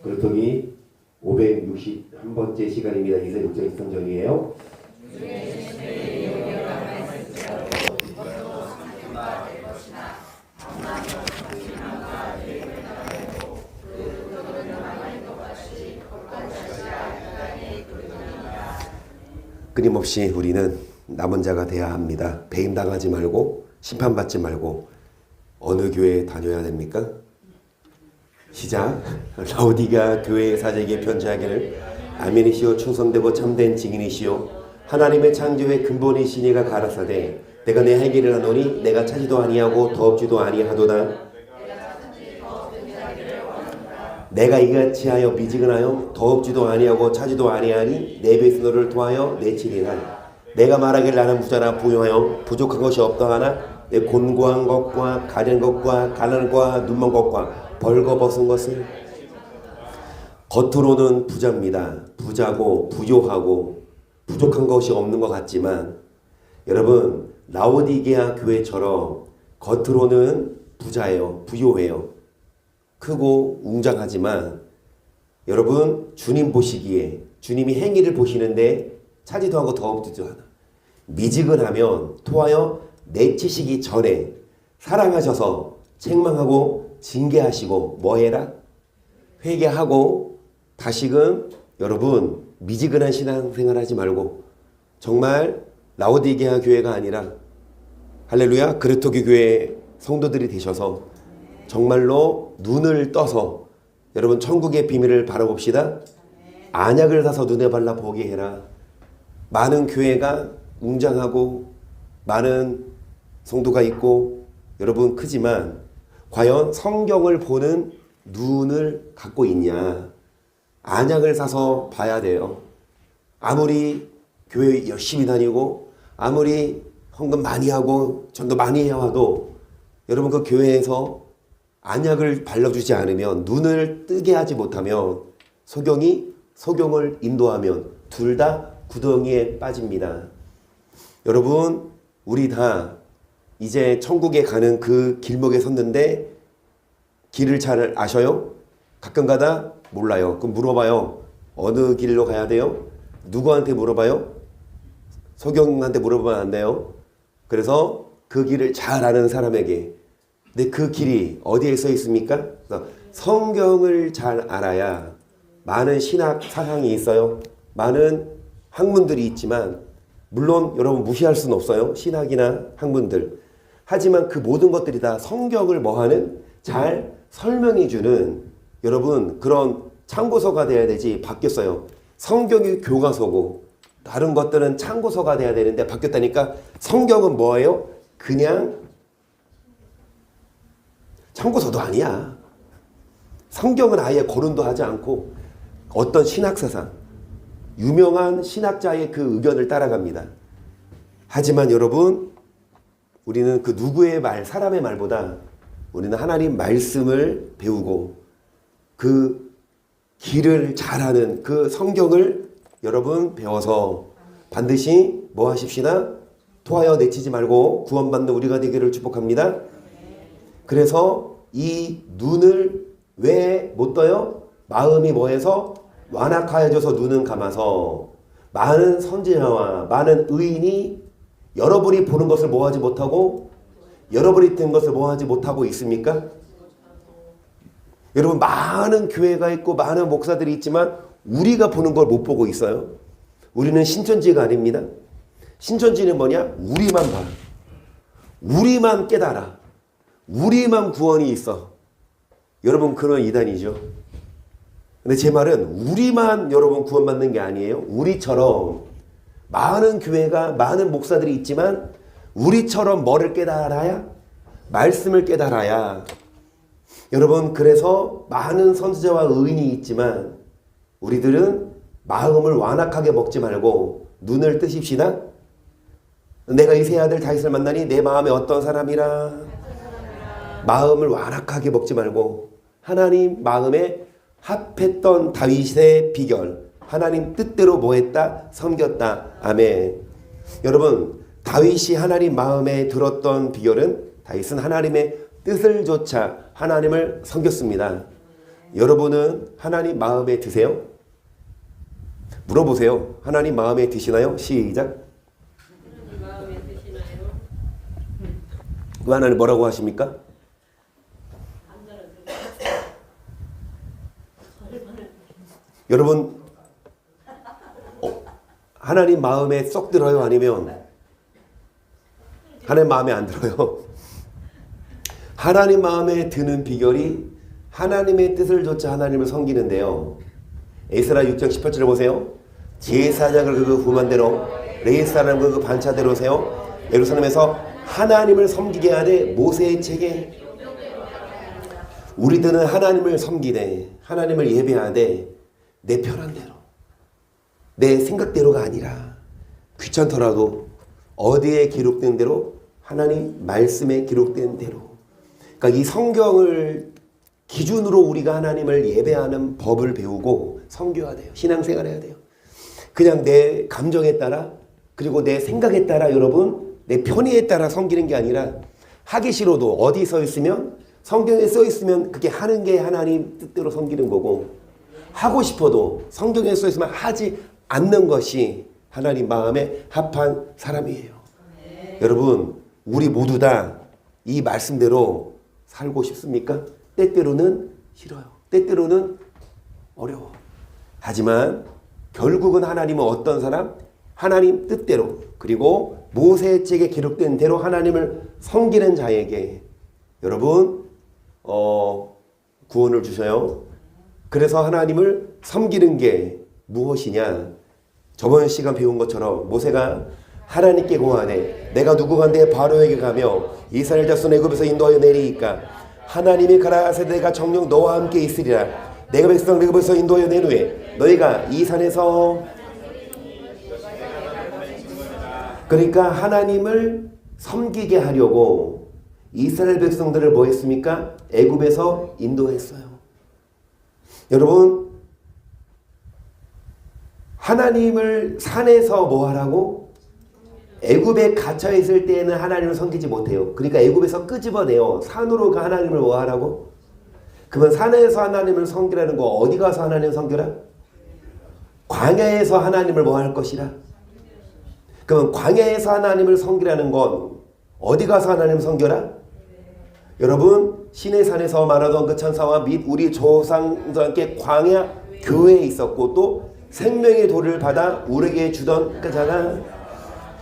그렇더니 561번째 시간입니다. 이세 6장 23절이에요. 끊임없이 우리는 남은 자가 되어야 합니다. 배임당하지 말고 심판받지 말고. 어느 교회에 다녀야 됩니까? 시작. 라오디게아 교회의 사제에게 편지하기를 아멘이시오 충성되고 참된 증인이시오 하나님의 창조의 근본이시니가 가라사대 내가 내 할 길을 하노니 내가 차지도 아니하고 더없지도 아니하도다. 내가 이같이 하여 미지근하여 더없지도 아니하고 차지도 아니하니 내 배수노를 통하여 내치리라. 내가 말하기를 나는 부자라 부유하여 부족한 것이 없다 하나 내 곤고한 것과 가련 것과 가난과 눈먼 것과 벌거벗은 것을. 겉으로는 부자입니다. 부자고 부요하고 부족한 것이 없는 것 같지만 여러분 라오디게아 교회처럼 겉으로는 부자예요. 부요해요. 크고 웅장하지만 여러분 주님 보시기에 주님이 행위를 보시는데 차지도 하고 더없지도 않아. 미지근하면 토하여 내치시기 전에 사랑하셔서 책망하고 징계하시고 뭐해라? 회개하고 다시금 여러분 미지근한 신앙생활 하지 말고 정말 라오디게아 교회가 아니라 할렐루야 그르토기 교회 성도들이 되셔서 정말로 눈을 떠서 여러분 천국의 비밀을 바라봅시다. 안약을 사서 눈에 발라 보게 해라. 많은 교회가 웅장하고 많은 성도가 있고 여러분 크지만 과연 성경을 보는 눈을 갖고 있냐. 안약을 사서 봐야 돼요. 아무리 교회 열심히 다니고 아무리 헌금 많이 하고 전도 많이 해와도 여러분 그 교회에서 안약을 발라주지 않으면 눈을 뜨게 하지 못하면 소경을 인도하면 둘 다 구덩이에 빠집니다. 여러분 우리 다 이제 천국에 가는 그 길목에 섰는데 길을 잘 아셔요? 가끔가다 몰라요. 그럼 물어봐요. 어느 길로 가야 돼요? 누구한테 물어봐요? 소경한테 물어보면 안 돼요. 그래서 그 길을 잘 아는 사람에게. 근데 그 길이 어디에 써 있습니까? 성경을 잘 알아야. 많은 신학 사상이 있어요. 많은 학문들이 있지만 물론 여러분 무시할 수는 없어요. 신학이나 학문들. 하지만 그 모든 것들이 다 성경을 뭐하는? 잘 설명해주는 여러분 그런 참고서가 돼야 되지. 바뀌었어요. 성경이 교과서고 다른 것들은 참고서가 돼야 되는데 바뀌었다니까. 성경은 뭐예요? 그냥 참고서도 아니야. 성경은 아예 거론도 하지 않고 어떤 신학사상 유명한 신학자의 그 의견을 따라갑니다. 하지만 여러분 우리는 그 누구의 말 사람의 말보다 우리는 하나님 말씀을 배우고 그 길을 잘 아는 그 성경을 여러분 배워서 반드시 뭐 하십시다? 토하여 내치지 말고 구원받는 우리가 되기를 축복합니다. 그래서 이 눈을 왜 못 떠요? 마음이 뭐해서? 완악하여져서 눈은 감아서 많은 선지자와 많은 의인이 여러분이 보는 것을 뭐하지 못하고 여러분이 듣는 것을 뭐하지 못하고 있습니까? 여러분 많은 교회가 있고 많은 목사들이 있지만 우리가 보는 걸 못 보고 있어요. 우리는 신천지가 아닙니다. 신천지는 뭐냐? 우리만 봐. 우리만 깨달아. 우리만 구원이 있어. 여러분 그런 이단이죠. 근데 제 말은 우리만 여러분 구원받는 게 아니에요. 우리처럼 많은 교회가 많은 목사들이 있지만 우리처럼 뭐를 깨달아야? 말씀을 깨달아야. 여러분 그래서 많은 선지자와 의인이 있지만 우리들은 마음을 완악하게 먹지 말고 눈을 뜨십시다. 내가 이 세 아들 다윗을 만나니 내 마음에 어떤 사람이라. 마음을 완악하게 먹지 말고 하나님 마음에 합했던 다윗의 비결. 하나님 뜻대로 뭐했다? 섬겼다. 아멘. 여러분 다윗이 하나님 마음에 들었던 비결은 다윗은 하나님의 뜻을 조차 하나님을 섬겼습니다. 여러분은 하나님 마음에 드세요? 물어보세요. 하나님 마음에 드시나요? 시작. 마음에 드시나요? 그 하나님 뭐라고 하십니까? 여러분 하나님 마음에 쏙 들어요? 아니면 하나님 마음에 안 들어요? 하나님 마음에 드는 비결이 하나님의 뜻을 좇아 하나님을 섬기는데요. 에스라 6장 18절에 보세요. 제사장을 그 후만대로 레위 사람을 그 반차대로 세워 예루살렘에서 하나님을 섬기게 하되 모세의 책에 우리들은 하나님을 섬기되 하나님을 예배하되 내 편한 대로 내 생각대로가 아니라 귀찮더라도 어디에 기록된 대로 하나님 말씀에 기록된 대로 그러니까 이 성경을 기준으로 우리가 하나님을 예배하는 법을 배우고 섬겨야 돼요. 신앙생활 해야 돼요. 그냥 내 감정에 따라 그리고 내 생각에 따라 여러분 내 편의에 따라 섬기는 게 아니라 하기 싫어도 어디 써 있으면 성경에 써 있으면 그게 하는 게 하나님 뜻대로 섬기는 거고 하고 싶어도 성경에 써 있으면 하지 않는 것이 하나님 마음에 합한 사람이에요. 여러분 우리 모두 다 이 말씀대로 살고 싶습니까? 때때로는 싫어요. 때때로는 어려워. 하지만 결국은 하나님은 어떤 사람? 하나님 뜻대로 그리고 모세의 책에 기록된 대로 하나님을 섬기는 자에게 여러분 구원을 주셔요. 그래서 하나님을 섬기는 게 무엇이냐? 저번 시간 배운 것처럼 모세가 하나님께 고하되 내가 누구간데 바로에게 가며 이스라엘 자손 애굽에서 인도하여 내리니까 하나님이 가라사대 내가 정녕 너와 함께 있으리라. 내가 백성 애굽에서 인도하여 낸 후에 너희가 이 산에서 그러니까 하나님을 섬기게 하려고 이스라엘 백성들을 뭐 했습니까? 애굽에서 인도했어요. 여러분 하나님을 산에서 뭐 하라고? 애굽에 갇혀 있을 때에는 하나님을 섬기지 못해요. 그러니까 애굽에서 끄집어내요. 산으로 가 하나님을 뭐 하라고? 그러면 산에서 하나님을 섬기라는 거 어디 가서 하나님을 섬겨라? 광야에서 하나님을 뭐 할 것이라? 그러면 광야에서 하나님을 섬기라는 건 어디 가서 하나님을 섬겨라? 여러분 시내산에서 말하던 그 천사와 및 우리 조상들과 함께 광야 교회에 있었고 또 생명의 돌을 받아 우리에게 주던 그 자가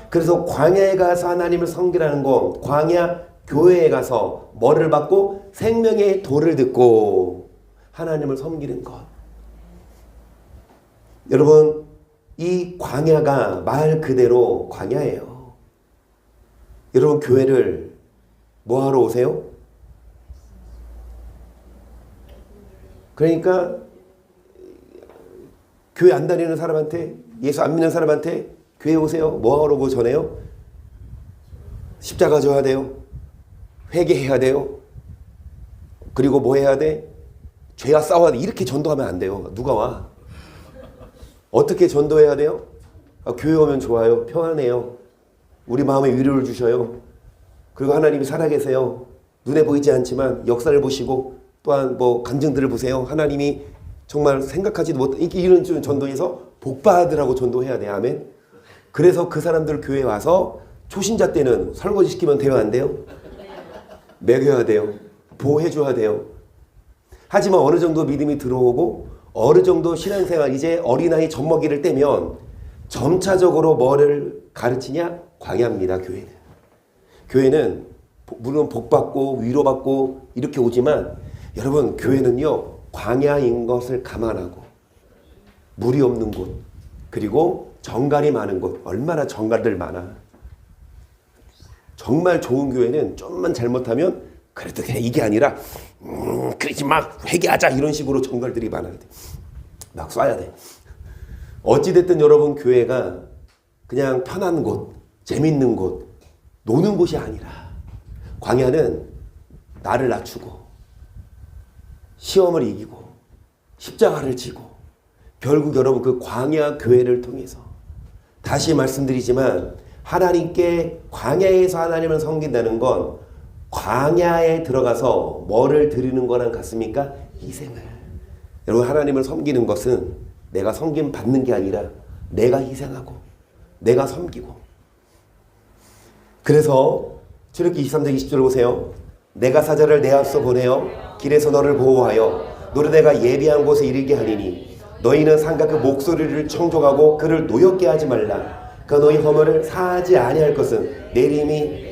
그래서 광야에 가서 하나님을 섬기라는 건 광야 교회에 가서 뭐를 받고 생명의 돌을 듣고 하나님을 섬기는 것. 여러분 이 광야가 말 그대로 광야예요. 여러분 교회를 뭐하러 오세요? 그러니까 교회 안 다니는 사람한테 예수 안 믿는 사람한테 교회 오세요. 뭐하러 전해요? 십자가 져야 돼요. 회개해야 돼요. 그리고 뭐 해야 돼? 죄와 싸워야 돼. 이렇게 전도하면 안 돼요. 누가 와? 어떻게 전도해야 돼요? 교회 오면 좋아요. 평안해요. 우리 마음에 위로를 주셔요. 그리고 하나님이 살아계세요. 눈에 보이지 않지만 역사를 보시고 또한 뭐 간증들을 보세요. 하나님이 정말 생각하지도 못 이런 전도에서 복받으라고 전도해야 돼. 아멘. 그래서 그 사람들 교회에 와서 초신자 때는 설거지 시키면 돼요? 안 돼요? 먹여야 돼요. 보호해줘야 돼요. 하지만 어느 정도 믿음이 들어오고 어느 정도 신앙생활 이제 어린아이 젖먹이를 떼면 점차적으로 뭐를 가르치냐? 광야입니다. 교회는. 교회는 물론 복받고 위로받고 이렇게 오지만 여러분 교회는요 광야인 것을 감안하고 물이 없는 곳 그리고 정갈이 많은 곳. 얼마나 정갈들 많아. 정말 좋은 교회는 좀만 잘못하면 그래도 그냥 이게 아니라 그러지 마 회개하자 이런 식으로 정갈들이 많아야 돼. 막 쏴야 돼. 어찌됐든 여러분 교회가 그냥 편한 곳 재밌는 곳 노는 곳이 아니라 광야는 나를 낮추고 시험을 이기고 십자가를 지고 결국 여러분 그 광야 교회를 통해서 다시 말씀드리지만 하나님께 광야에서 하나님을 섬긴다는 건 광야에 들어가서 뭐를 드리는 거랑 같습니까? 희생을. 여러분, 하나님을 섬기는 것은 내가 섬김 받는 게 아니라 내가 희생하고 내가 섬기고. 그래서 출애굽기 23장 20절 보세요. 내가 사자를 내 앞서 보내어 길에서 너를 보호하여 노르내가 예비한 곳에 이르게 하리니 너희는 상가 그 목소리를 청종하고 그를 노엽게 하지 말라. 그 너희 허물을 사하지 아니할 것은 내림이.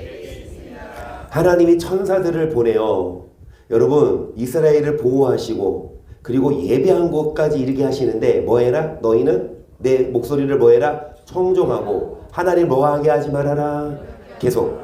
하나님이 천사들을 보내어 여러분 이스라엘을 보호하시고 그리고 예비한 곳까지 이르게 하시는데 뭐 해라? 너희는 내 목소리를 뭐 해라? 청종하고 하나님 뭐하게 하지 말아라. 계속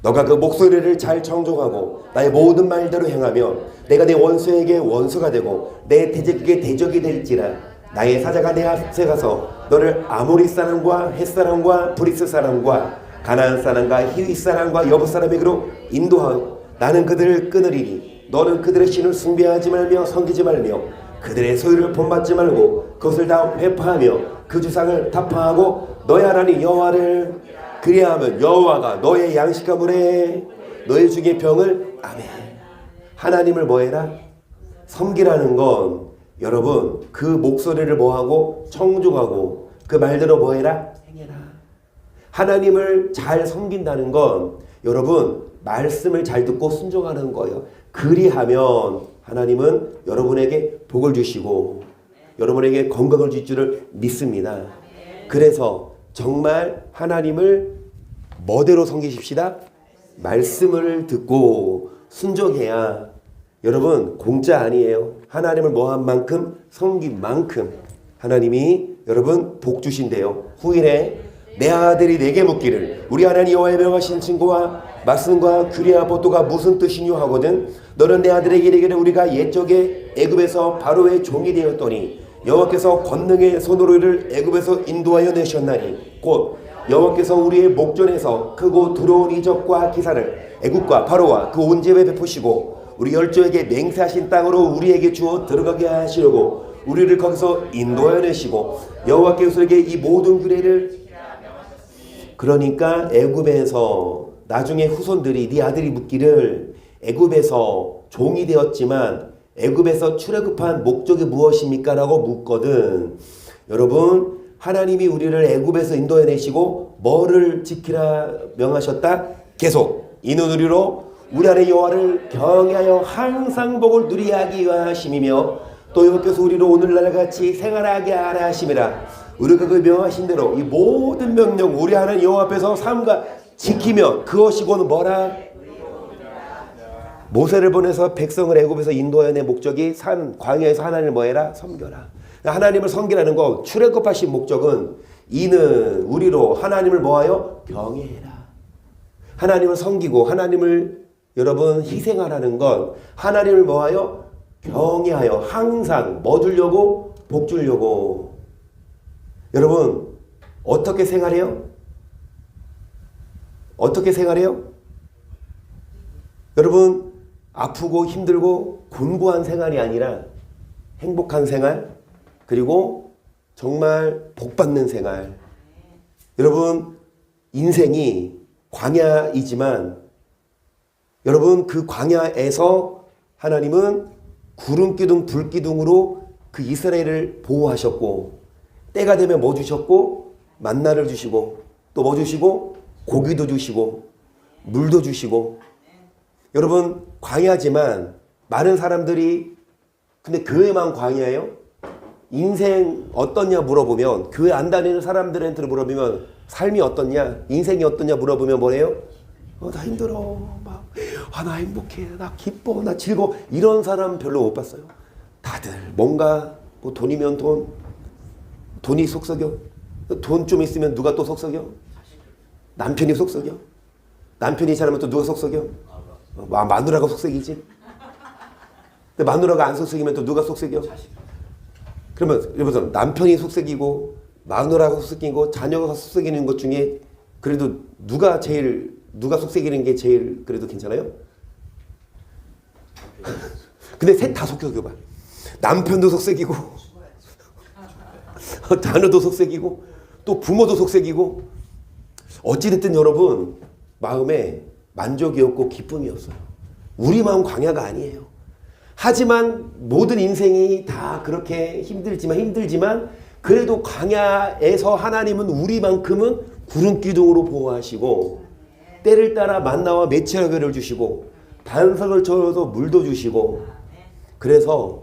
너가 그 목소리를 잘 청종하고 나의 모든 말대로 행하면 내가 내 원수에게 원수가 되고 내 대적에게 대적이 될지라. 나의 사자가 내 앞에 가서 너를 아모리 사람과 헷 사람과 브리스 사람과 가나안 사람과 히윗 사람과 여부 사람에게로 인도하고 나는 그들을 끊으리니 너는 그들의 신을 숭배하지 말며 섬기지 말며 그들의 소유를 본받지 말고 그것을 다 회파하며 그 주상을 타파하고 너의 하나님 여호와를 그리하면 여호와가 너의 양식가물에 너의 중에 병을 아멘. 하나님을 뭐해라? 섬기라는 건 여러분 그 목소리를 뭐하고 청종하고 그 말대로 뭐해라? 행해라. 하나님을 잘 섬긴다는 건 여러분 말씀을 잘 듣고 순종하는 거예요. 그리하면 하나님은 여러분에게 복을 주시고 여러분에게 건강을 줄 줄을 믿습니다. 그래서 정말 하나님을 뭐대로 섬기십시다. 말씀을 듣고 순종해야 여러분 공짜 아니에요. 하나님을 뭐한 만큼 섬긴 만큼 하나님이 여러분 복 주신대요. 후일에 내 아들이 내게 묻기를 우리 하나님 여호와의 명하신 증거와 말씀과 규례와 법도가 무슨 뜻이뇨 하거든 너는 내 아들에게 이르기를 우리가 옛적에 애굽에서 바로의 종이 되었더니 여호와께서 권능의 손으로 이를 애굽에서 인도하여 내셨나니 곧 여호와께서 우리의 목전에서 크고 두려운 이적과 기사를 애굽과 바로와 그 온 집에 베푸시고 우리 열조에게 맹세하신 땅으로 우리에게 주어 들어가게 하시려고 우리를 거기서 인도하여 내시고 여호와께서 우리에게 이 모든 규례를 그러니까 애굽에서 나중에 후손들이 네 아들이 묻기를 애굽에서 종이 되었지만 애굽에서 출애굽한 목적이 무엇입니까? 라고 묻거든. 여러분 하나님이 우리를 애굽에서 인도해 내시고 뭐를 지키라 명하셨다? 계속 이는 우리로 우리 안에 여호와를 경외하여 항상 복을 누리게 하기 위하심이며 또 여호와께서 우리로 오늘날 같이 생활하게 하라 하심이라. 우리가 그 명하신 대로 이 모든 명령 우리 하나님 여호와 앞에서 삼가 지키면 그것이 곧 뭐라? 모세를 보내서 백성을 애굽에서 인도하여 낸 목적이 산 광야에서 하나님을 뭐해라? 섬겨라. 하나님을 섬기라는 거 출애굽하신 목적은 이는 우리로 하나님을 뭐하여? 경외해라. 하나님을 섬기고 하나님을 여러분 희생하라는 건 하나님을 뭐하여? 경외하여 항상 뭐 주려고? 복 주려고. 여러분 어떻게 생활해요? 어떻게 생활해요? 여러분 아프고 힘들고 곤고한 생활이 아니라 행복한 생활 그리고 정말 복받는 생활. 여러분 인생이 광야이지만 여러분 그 광야에서 하나님은 구름기둥 불기둥으로 그 이스라엘을 보호하셨고 때가 되면 뭐 주셨고 만나를 주시고 또 뭐 주시고 고기도 주시고 물도 주시고. 여러분 광야지만 많은 사람들이 근데 교회만 광야예요? 인생 어떻냐 물어보면 교회 안 다니는 사람들한테 물어보면 삶이 어떻냐 인생이 어떻냐 물어보면 뭐래요? 나 힘들어 나 행복해 나 기뻐 나 즐거워 이런 사람 별로 못 봤어요. 다들 뭔가 뭐 돈이면 돈이 속썩여. 돈 좀 있으면 누가 또 속썩여? 남편이 속썩여. 남편이 잘하면 또 누가 속썩여? 마누라가 속썩이지. 근데 마누라가 안 속썩이면 또 누가 속썩여? 그러면 여러분 남편이 속썩이고 마누라가 속썩이고 자녀가 속썩이는 것 중에 그래도 누가 속썩이는 게 제일 그래도 괜찮아요? 근데 셋 다 속썩여봐. 남편도 속썩이고 자녀도 속썩이고 또 부모도 속썩이고 어찌됐든 여러분 마음에 만족이 없고 기쁨이 없어요. 우리 마음 광야가 아니에요. 하지만 모든 인생이 다 그렇게 힘들지만 그래도 광야에서 하나님은 우리만큼은 구름 기둥으로 보호하시고 때를 따라 만나와 메추라기를 주시고 반석을 쳐서 물도 주시고 그래서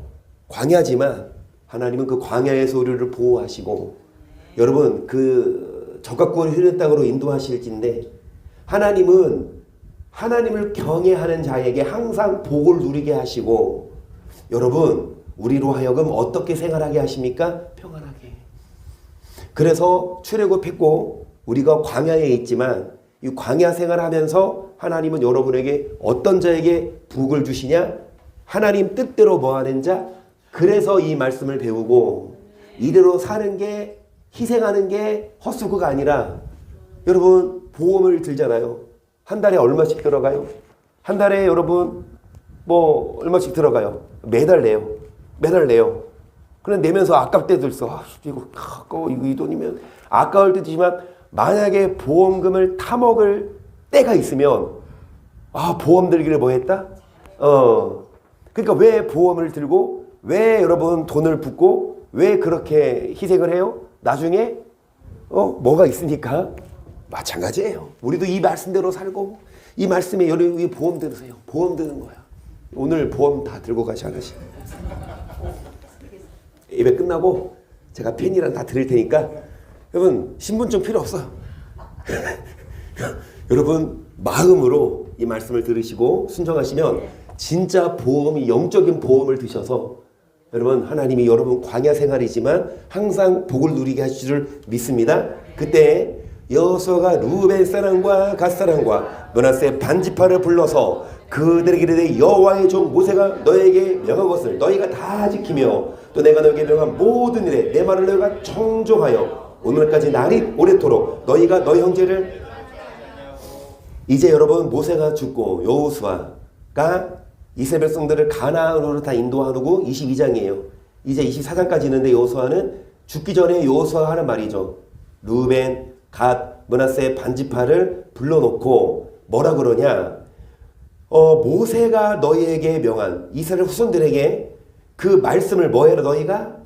광야지만 하나님은 그 광야에서 우리를 보호하시고 여러분 그 적각구원을 흐르는 땅으로 인도하실진데 하나님은 하나님을 경외하는 자에게 항상 복을 누리게 하시고 여러분 우리로 하여금 어떻게 생활하게 하십니까? 평안하게. 그래서 출애굽했고 우리가 광야에 있지만 이 광야 생활하면서 하나님은 여러분에게 어떤 자에게 복을 주시냐? 하나님 뜻대로 뭐하는 자? 그래서 이 말씀을 배우고 이대로 사는 게 희생하는 게 헛수고가 아니라 여러분 보험을 들잖아요. 한 달에 얼마씩 들어가요? 한 달에 여러분 뭐 얼마씩 들어가요? 매달 내요. 그럼 내면서 아깝대 들써. 이거 아까워 이 돈이면 아까울 때지만 만약에 보험금을 타먹을 때가 있으면 보험 들기를 뭐 했다? 그러니까 왜 보험을 들고 왜 여러분 돈을 붓고 왜 그렇게 희생을 해요? 나중에 뭐가 있으니까 마찬가지예요. 우리도 이 말씀대로 살고 이 말씀에 여러분 보험 들으세요. 보험 드는 거야. 오늘 보험 다 들고 가시 하나씩. 예배 끝나고 제가 펜이랑 다 드릴 테니까 여러분 신분증 필요 없어요. 여러분 마음으로 이 말씀을 들으시고 순종하시면 진짜 보험이 영적인 보험을 드셔서 여러분 하나님이 여러분 광야 생활이지만 항상 복을 누리게 하실 줄 믿습니다. 그때 여호수아가 루벤 사람과 갓 사람과 므낫세 반지파를 불러서 그들에게 이르되 여호와의 종 모세가 너에게 명한 것을 너희가 다 지키며 또 내가 너에게 명한 모든 일에 내 말을 너희가 청종하여 오늘까지 날이 오래도록 너희가 너희 형제를 이제 여러분 모세가 죽고 여호수아가 이스라엘 백성들을 가나안으로 다 인도하고 22장이에요. 이제 24장까지 있는데 여호수아는 죽기 전에 여호수아가 하는 말이죠. 루벤, 갓, 므낫세 반지파를 불러놓고 뭐라 그러냐? 모세가 너희에게 명한 이스라엘 후손들에게 그 말씀을 뭐해라 너희가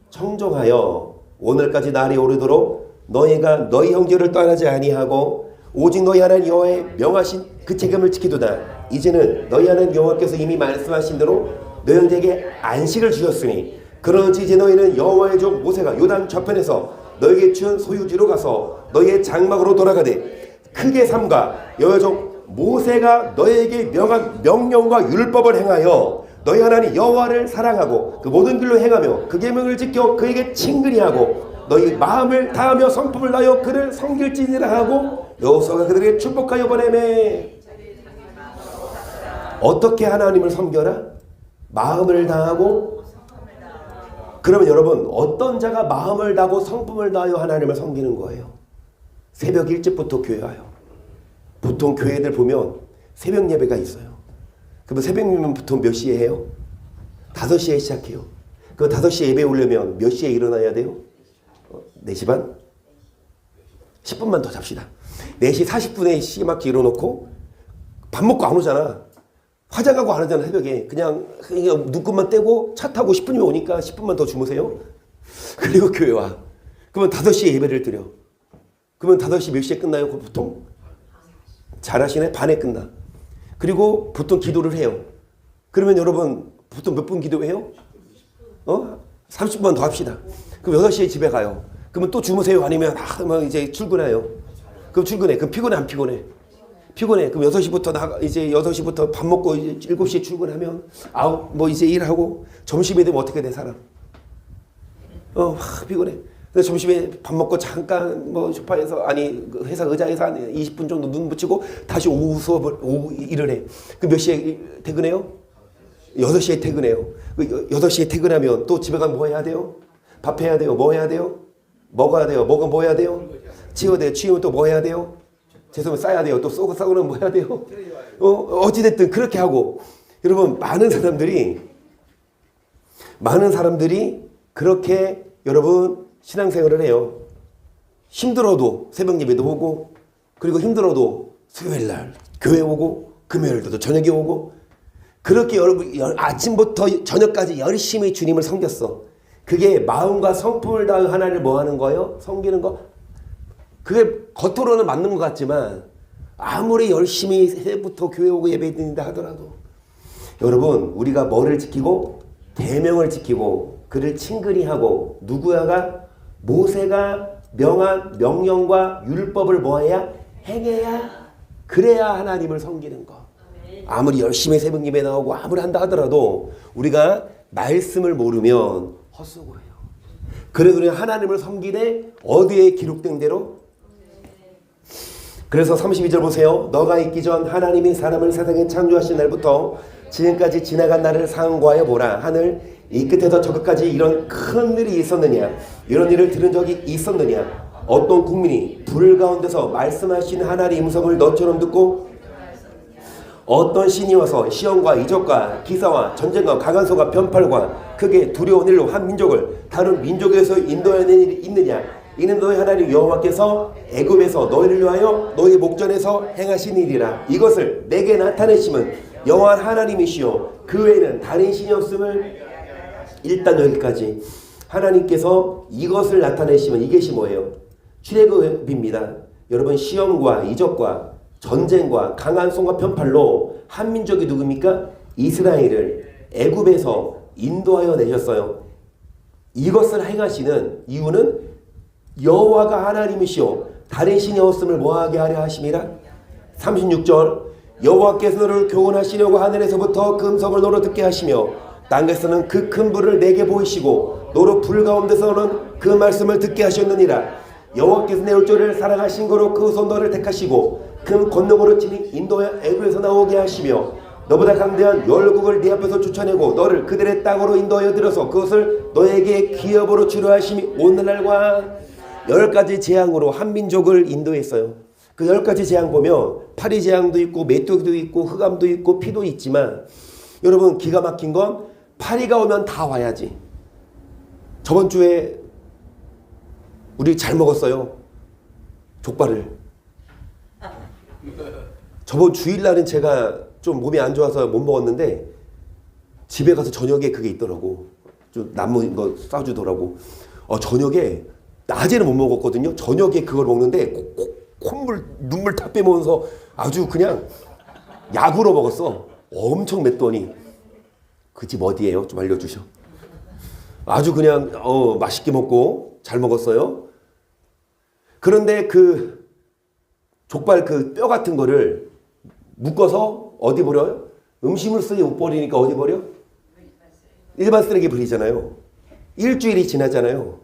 청종하여 오늘까지 날이 오르도록 너희가 너희 형제를 떠나지 아니하고 오직 너희 하나님 여호와의 명하신 그 책임을 지키도다. 이제는 너희 하나님 여호와께서 이미 말씀하신 대로 너희 형제에게 안식을 주셨으니 그런지 이제 너희는 여호와의 종 모세가 요단 저편에서 너희에게 준 소유지로 가서 너희의 장막으로 돌아가되 크게 삼가 여호와의 종 모세가 너희에게 명한 명령과 율법을 행하여 너희 하나님 여호와를 사랑하고 그 모든 길로 행하며 그 계명을 지켜 그에게 친근히 하고 너희 마음을 다하며 성품을 다하여 그를 섬길지니라 하고 여호수아가 그들에게 축복하여 보내매. 어떻게 하나님을 섬겨라? 마음을 다하고. 그러면 여러분 어떤 자가 마음을 다하고 성품을 다하여 하나님을 섬기는 거예요? 새벽 일찍부터 교회 와요. 보통 교회들 보면 새벽 예배가 있어요. 그러면 새벽 예배는 보통 몇 시에 해요? 5시에 시작해요. 그 5시에 예배 오려면 몇 시에 일어나야 돼요? 4시 반? 10분만 더 잡시다. 4시 40분에 시계맞게 일어놓고 밥 먹고 안 오잖아. 화장하고 안 하잖아 새벽에. 그냥 눈곱만 떼고 차 타고 10분이면 오니까 10분만 더 주무세요. 그리고 교회 와. 그러면 5시에 예배를 드려. 그러면 5시 몇 시에 끝나요? 보통? 잘하시네? 반에 끝나. 그리고 보통 기도를 해요. 그러면 여러분 보통 몇 분 기도해요? 30분 더 합시다. 그럼 6시에 집에 가요. 그러면 또 주무세요? 아니면 이제 출근해요? 그럼 출근해. 그럼 피곤해 안 피곤해? 피곤해. 그럼 6시부터 이제 6시부터 밥 먹고 이제 7시에 출근하면 이제 일하고 점심에 되면 어떻게 돼 사람? 피곤해. 그래서 점심에 밥 먹고 잠깐 소파에서 그 회사 의자에서 한 20분 정도 눈 붙이고 다시 오후 일을 해. 그럼 몇 시에 퇴근해요? 6시에 퇴근해요. 6시에 퇴근하면 또 집에 가면 뭐 해야 돼요? 밥 해야 돼요. 뭐 해야 돼요? 먹어야 돼요. 먹으면 뭐 해야 돼요? 치워야 돼요. 치우면 또 뭐 해야 돼요? 죄송하면 싸야 돼요. 또 싸고는 뭐 해야 돼요? 어찌됐든 그렇게 하고. 여러분 많은 사람들이 그렇게 여러분 신앙생활을 해요. 힘들어도 새벽 예배도 오고 그리고 힘들어도 수요일날 교회 오고 금요일도 저녁에 오고 그렇게 여러분 아침부터 저녁까지 열심히 주님을 섬겼어. 그게 마음과 성품을 다해 하나님을 뭐 하는 거예요? 섬기는 거? 그게 겉으로는 맞는 것 같지만 아무리 열심히 새해부터 교회 오고 예배 드린다 하더라도 여러분 우리가 뭐를 지키고 계명을 지키고 그를 친근히 하고 누구야가 모세가 명한 명령과 율법을 뭐해야 행해야 그래야 하나님을 섬기는 거. 아무리 열심히 새벽 예배 나오고 아무리 한다 하더라도 우리가 말씀을 모르면 헛수고해요. 그래서 우리가 하나님을 섬기되 어디에 기록된 대로. 그래서 32절 보세요. 너가 있기 전 하나님이 사람을 세상에 창조하신 날부터 지금까지 지나간 날을 상고하여 보라. 하늘 이 끝에서 저 끝까지 이런 큰 일이 있었느냐? 이런 일을 들은 적이 있었느냐? 어떤 국민이 불 가운데서 말씀하시는 하나님의 음성을 너처럼 듣고 어떤 신이 와서 시험과 이적과 기사와 전쟁과 가관소가 변팔과 크게 두려운 일로 한 민족을 다른 민족에서 인도하는 일이 있느냐? 이는 너희 하나님 여호와께서 애굽에서 너희를 위하여 너희 목전에서 행하신 일이라. 이것을 내게 나타내심은 여호와 하나님이시요 그 외에는 다른 신이 없음을. 일단 여기까지 하나님께서 이것을 나타내시면 이것이 뭐예요? 출애굽입니다. 여러분 시험과 이적과 전쟁과 강한 손과 편팔로 한 민족이 누굽니까? 이스라엘을 애굽에서 인도하여 내셨어요. 이것을 행하시는 이유는 여호와가 하나님이시오 다른 신이 없음을 뭐하게 하려 하심이라. 36절 여호와께서 너를 교훈하시려고 하늘에서부터 그 음성을 너로 듣게 하시며 땅에서는 그 큰 불을 내게 보이시고 너로 불 가운데서는 그 말씀을 듣게 하셨느니라. 여호와께서 내 율조를 사랑하신 거로 그 손 너를 택하시고 큰 권능으로 친히 인도하여 애굽에서 나오게 하시며 너보다 강대한 열국을 네 앞에서 쫓아내고 너를 그들의 땅으로 인도하여 들어서 그것을 너에게 기업으로 주려 하심이 오늘날과 10가지 재앙으로 한 민족을 인도했어요. 그 10가지 재앙 보면 파리 재앙도 있고 메뚜기도 있고 흑암도 있고 피도 있지만 여러분 기가 막힌 건 파리가 오면 다 와야지. 저번 주에 우리 잘 먹었어요. 족발을. 저번 주일날은 제가 좀 몸이 안 좋아서 못 먹었는데 집에 가서 저녁에 그게 있더라고. 좀 남은 거 싸주더라고. 저녁에 낮에는 못 먹었거든요. 저녁에 그걸 먹는데 콧물 눈물 다 빼면서 아주 그냥 약으로 먹었어. 엄청 맵더니 그 집 어디예요? 좀 알려주셔. 아주 그냥 맛있게 먹고 잘 먹었어요. 그런데 그 족발 그 뼈 같은 거를 묶어서 어디 버려요? 음식물 쓰레기 못 버리니까 어디 버려? 일반 쓰레기 버리잖아요. 일주일이 지나잖아요.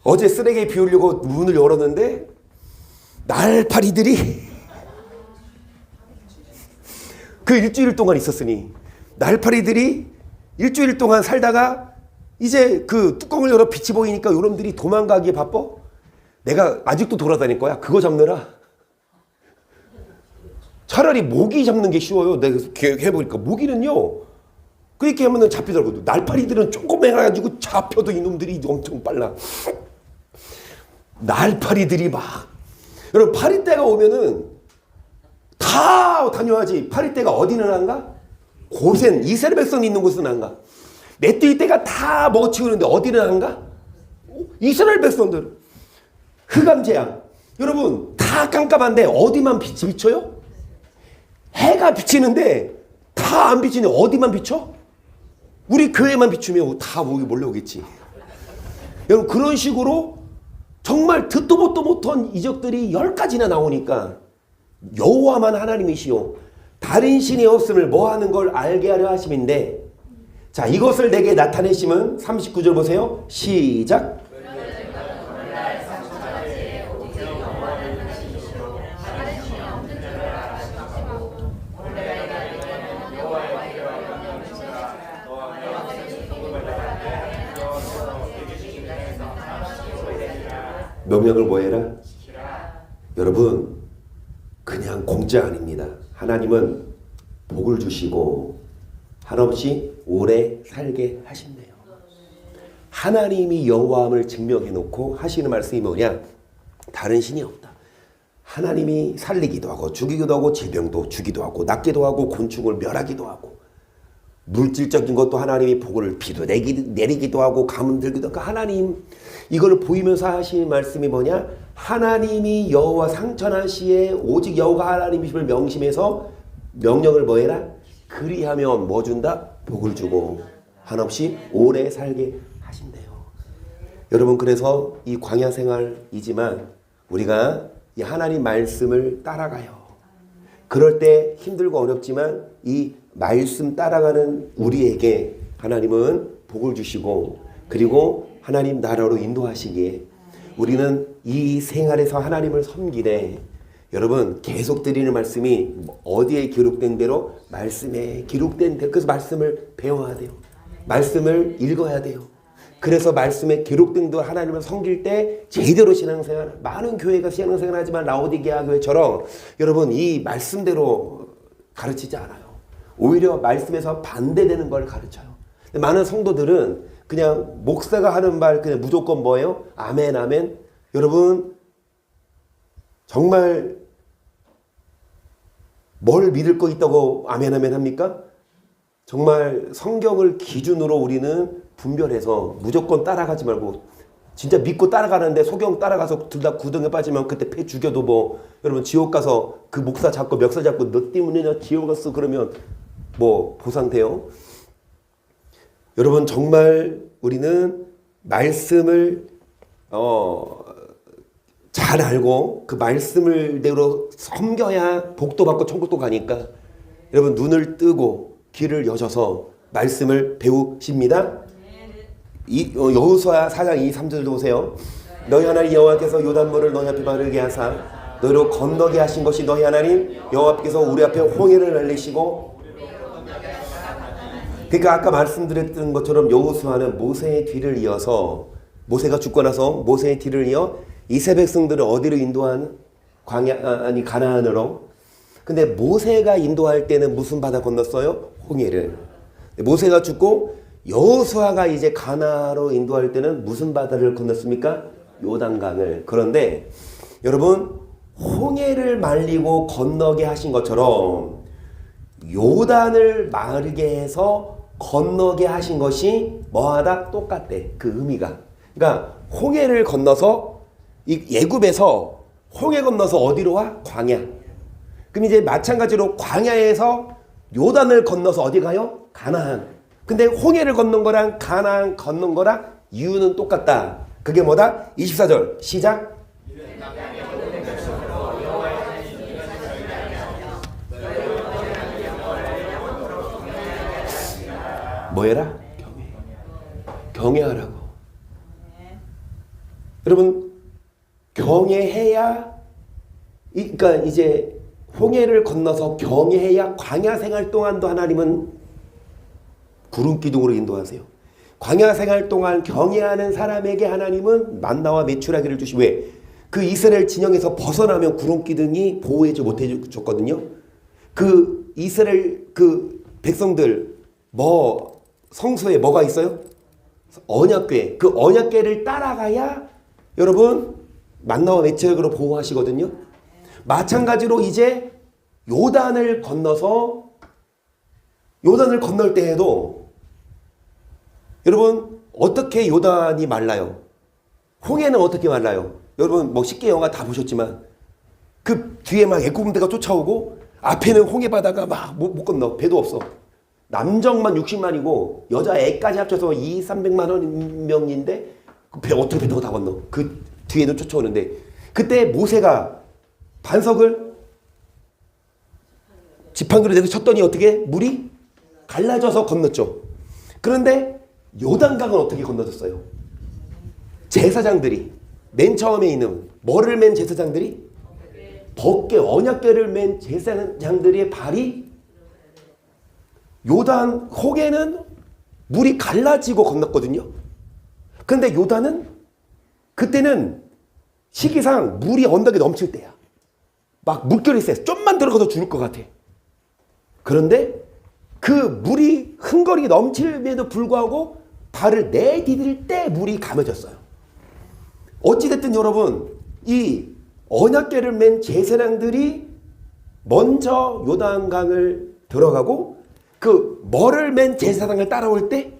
어제 쓰레기 비우려고 문을 열었는데 날파리들이 그 일주일 동안 있었으니 날파리들이 일주일 동안 살다가 이제 그 뚜껑을 열어 빛이 보이니까 요놈들이 도망가기에 바빠. 내가 아직도 돌아다닐 거야. 그거 잡느라. 차라리 모기 잡는 게 쉬워요. 내가 해보니까 모기는요. 그렇게 하면 잡히더라고요. 날파리들은 조금 해가지고 잡혀도 이놈들이 엄청 빨라. 날파리들이 막. 여러분 파리떼가 오면은 다 다녀야지. 파리떼가 어디는 안 가? 고센 이스라엘 백성이 있는 곳은 안 가. 메뚜기 떼가 다 먹어치우는데 어디는 안 가? 이스라엘 백성들. 흑암 재앙. 여러분 다 깜깜한데 어디만 빛이 비쳐요? 해가 비치는데 다 안 비치는데 어디만 비쳐? 우리 교회만 비추면 다 몰려오겠지. 여러분 그런 식으로 정말 듣도 보도 못한 이적들이 10가지나 나오니까 여호와만 하나님이시오 다른 신이 없음을 뭐하는 걸 알게 하려 하심인데, 자 이것을 내게 나타내심은 39절 보세요. 시작. 명령을 뭐해라? 여러분 그냥 공짜 아닙니다. 하나님은 복을 주시고 한없이 오래 살게 하신대요. 하나님이 여호와함을 증명해 놓고 하시는 말씀이 뭐냐? 다른 신이 없다. 하나님이 살리기도 하고 죽이기도 하고 질병도 주기도 하고 낫기도 하고 곤충을 멸하기도 하고 물질적인 것도 하나님이 복을 비도 내리기도 하고 가뭄 들기도 하고 하나님 이걸 보이면서 하시는 말씀이 뭐냐? 하나님이 여호와 상천하시에 오직 여호가 하나님이심을 명심해서 명령을 뭐 해라? 그리하면 뭐 준다? 복을 주고 한없이 오래 살게 하신대요. 여러분 그래서 이 광야 생활이지만 우리가 이 하나님 말씀을 따라가요. 그럴 때 힘들고 어렵지만 이 말씀 따라가는 우리에게 하나님은 복을 주시고 그리고 하나님 나라로 인도하시기에 우리는 이 생활에서 하나님을 섬기되 여러분 계속 드리는 말씀이 어디에 기록된 대로 말씀에 기록된 대로 그래서 말씀을 배워야 돼요. 말씀을 읽어야 돼요. 그래서 말씀에 기록된 대로 하나님을 섬길 때 제대로 신앙생활 많은 교회가 신앙생활 하지만 라오디게아 교회처럼 여러분 이 말씀대로 가르치지 않아요. 오히려 말씀에서 반대되는 걸 가르쳐요. 많은 성도들은 그냥 목사가 하는 말 그냥 무조건 뭐예요? 아멘 아멘. 여러분 정말 뭘 믿을 거 있다고 아멘 아멘 합니까? 정말 성경을 기준으로 우리는 분별해서 무조건 따라가지 말고 진짜 믿고 따라가는데 소경 따라가서 둘 다 구덩이에 빠지면 그때 패 죽여도 뭐 여러분 지옥 가서 그 목사 잡고 멱살 잡고 너 때문에 지옥 갔어 그러면 뭐 보상돼요? 여러분 정말 우리는 말씀을 잘 알고 그 말씀을 대로 섬겨야 복도 받고 천국도 가니까 여러분 눈을 뜨고 귀를 여셔서 말씀을 배우십니다. 여호수아 4장 2, 3절도 보세요. 너희 하나님 여호와께서 요단물을 너희 앞에 마르게 하사 너희로 건너게 하신 것이 너희 하나님 여호와께서 우리 앞에 홍해를 날리시고 그러니까 아까 말씀드렸던 것처럼 여호수아는 모세의 뒤를 이어서 모세가 죽고 나서 모세의 뒤를 이어 이스라엘 백성들을 어디로 인도한 가나안으로. 근데 모세가 인도할 때는 무슨 바다 건넜어요? 홍해를. 모세가 죽고 여호수아가 이제 가나안으로 인도할 때는 무슨 바다를 건넜습니까? 요단강을. 그런데 여러분 홍해를 말리고 건너게 하신 것처럼 요단을 마르게 해서 건너게 하신 것이 뭐하다? 똑같대. 그 의미가. 그러니까 홍해를 건너서 이 애굽에서 홍해 건너서 어디로 와? 광야. 그럼 이제 마찬가지로 광야에서 요단을 건너서 어디 가요? 가나안. 근데 홍해를 건넌 거랑 가나안 건넌 거랑 이유는 똑같다. 그게 뭐다? 24절 시작. 뭐해라? 경외하라고. 여러분 경외해야 그러니까 이제 홍해를 건너서 경외해야 광야 생활 동안도 하나님은 구름 기둥으로 인도하세요. 광야 생활 동안 경외하는 사람에게 하나님은 만나와 메추라기를 주시. 왜? 그 이스라엘 진영에서 벗어나면 구름 기둥이 보호해주 못해 줬거든요. 그 이스라엘 그 백성들 성소에 뭐가 있어요? 언약궤. 그 언약궤를 따라가야 여러분 만나와 메추라기로 보호하시거든요. 마찬가지로 이제 요단을 건널 때에도 여러분 어떻게 요단이 말라요? 홍해는 어떻게 말라요? 여러분 뭐 쉽게 영화 다 보셨지만 그 뒤에 막 애국군대가 쫓아오고 앞에는 홍해 바다가 막 못 건너. 배도 없어. 남정만 60만이고 여자 애까지 합쳐서 200~300만 명인데 그 배 어떻게 배 타고 다 건너? 그 뒤에는 쫓아오는데 그때 모세가 반석을 지팡이로 내서 쳤더니 어떻게 물이 갈라져서 건넜죠. 그런데 요단강은 어떻게 건너졌어요? 제사장들이 맨 처음에 있는 뭐를 맨 제사장들이? 벗개 언약궤를 맨 제사장들의 발이 요단 홍해는 물이 갈라지고 건넜거든요. 그런데 요단은 그때는 시기상 물이 언덕에 넘칠 때야. 막 물결이 세. 좀만 들어가도 죽을 것 같아. 그런데 그 물이 흥거리 넘칠에도 불구하고 발을 내디딜 때 물이 감아졌어요. 어찌됐든 여러분 이 언약궤를 맨 제사장들이 먼저 요단강을 들어가고 그 뭐를 맨 제사장을 따라올 때?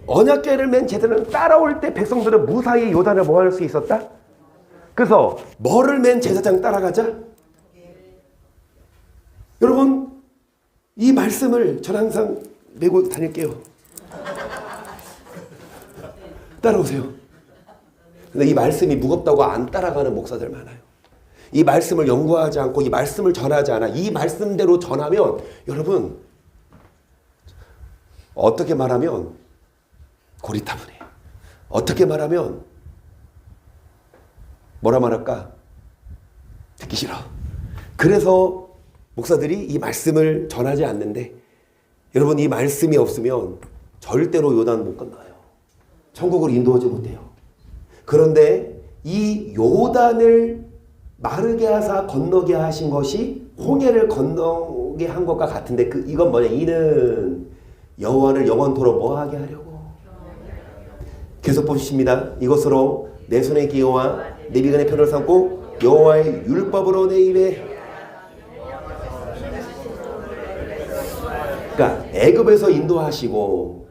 언약궤를 맨 제사장을 따라올 때 백성들은 무사히 요단을 뭐 할 수 있었다? 그래서 뭐를 맨 제사장 따라가자? 여러분 이 말씀을 저는 항상 메고 다닐게요. 따라오세요. 근데 이 말씀이 무겁다고 안 따라가는 목사들 많아요. 이 말씀을 연구하지 않고 이 말씀을 전하지 않아. 이 말씀대로 전하면 여러분 어떻게 말하면 고리타분해요. 어떻게 말하면 뭐라 말할까? 듣기 싫어. 그래서 목사들이 이 말씀을 전하지 않는데 여러분 이 말씀이 없으면 절대로 요단 못 건너요. 천국을 인도하지 못해요. 그런데 이 요단을 마르게 하사 건너게 하신 것이 홍해를 건너게 한 것과 같은데 이건 뭐냐? 이는 여호와를 영원토록 뭐하게 하려고. 계속 보십니다. 이것으로 내 손의 기호와 내 비간의 편을 삼고 여호와의 율법으로 내 입에. 그러니까 애굽에서 인도하시고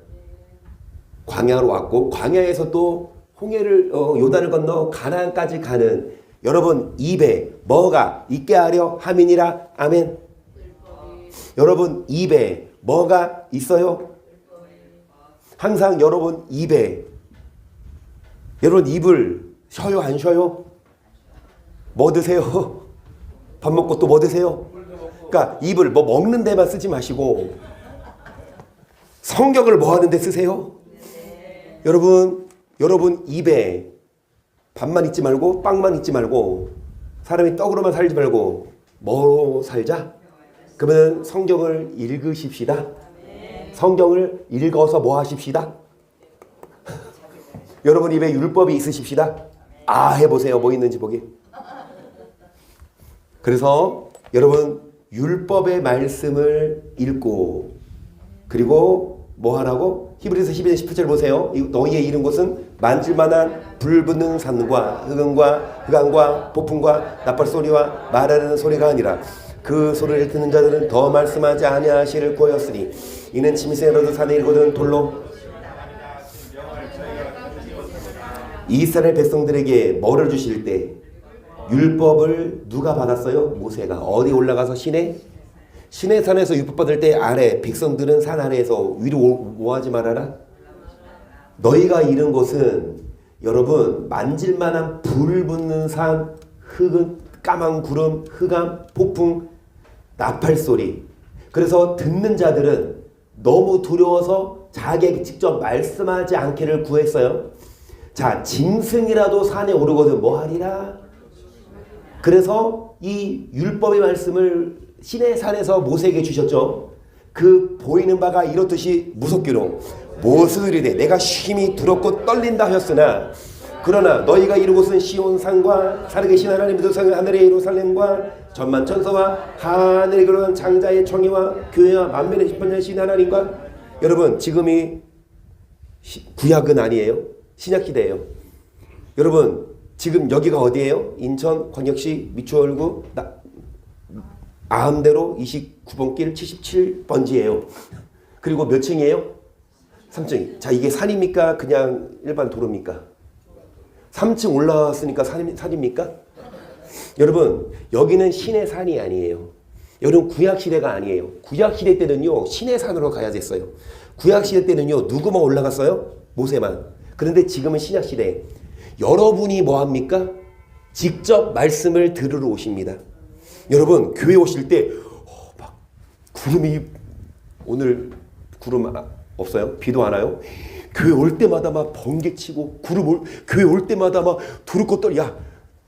광야로 왔고 광야에서 또 홍해를 요단을 건너 가나안까지 가는 여러분 입에 뭐가 있게 하려 함이니라. 아멘. 여러분 입에 뭐가 있어요? 항상 여러분 입에 여러분 입을 쉬어요 안 쉬어요? 뭐 드세요? 밥 먹고 또 뭐 드세요? 그러니까 입을 뭐 먹는 데만 쓰지 마시고 성경을 뭐 하는 데 쓰세요? 여러분 입에 밥만 있지 말고 빵만 있지 말고 사람이 떡으로만 살지 말고 뭐로 살자? 그러면 성경을 읽으십시다. 성경을 읽어서 뭐 하십시다? 여러분 입에 율법이 있으십시다. 해보세요. 뭐 있는지 보기. 그래서 여러분 율법의 말씀을 읽고 그리고 뭐 하라고? 히브리서 12장 18절 보세요. 너희의 이른 곳은 만질만한 불붙는 산과 흑암과 폭풍과 나팔 소리와 말하는 소리가 아니라 그 소리를 듣는 자들은 더 말씀하지 아니하시를 구하였으니 이는 침새로도 산에 이르거든 돌로. 이스라엘 백성들에게 뭐를 주실 때 율법을 누가 받았어요? 모세가. 어디 올라가서 시내 산에서 율법 받을 때 아래 백성들은 산 아래에서 위로 뭐하지 말아라? 너희가 이른 곳은 여러분 만질만한 불 붙는 산, 흑은 까만 구름, 흑암, 폭풍, 나팔 소리. 그래서 듣는 자들은 너무 두려워서 자기에게 직접 말씀하지 않기를 구했어요. 자, 짐승이라도 산에 오르거든 뭐 하리라? 그래서 이 율법의 말씀을 시내 산에서 모세에게 주셨죠. 그 보이는 바가 이렇듯이 무섭기로 무엇을 이르되 내가 심히 두렵고 떨린다 하였으나 그러나 너희가 이르 곳은 시온산과 살아계신 하나님의 도성 하늘의 예루살렘과 전만 천사와 하늘에 그러한 장자의 정의와 교회와 만민의 심판자이신 하나님과. 여러분 지금이 구약은 아니에요. 신약시대예요. 여러분 지금 여기가 어디예요? 인천광역시 미추홀구 아함대로 29번 길 77번지예요. 그리고 몇 층이에요? 3층. 자, 이게 산입니까? 그냥 일반 도로입니까? 3층 올라왔으니까 산입니까? 여러분 여기는 신의 산이 아니에요. 여러분 구약시대가 아니에요. 구약시대 때는요 신의 산으로 가야 됐어요. 구약시대 때는요 누구만 올라갔어요? 모세만. 그런데 지금은 신약시대. 여러분이 뭐합니까? 직접 말씀을 들으러 오십니다. 여러분 교회 오실 때 막 구름이 오늘 구름 없어요? 비도 안 와요? 교회 올 때마다 막 번개치고 교회 올 때마다 막 두렵고 떨. 야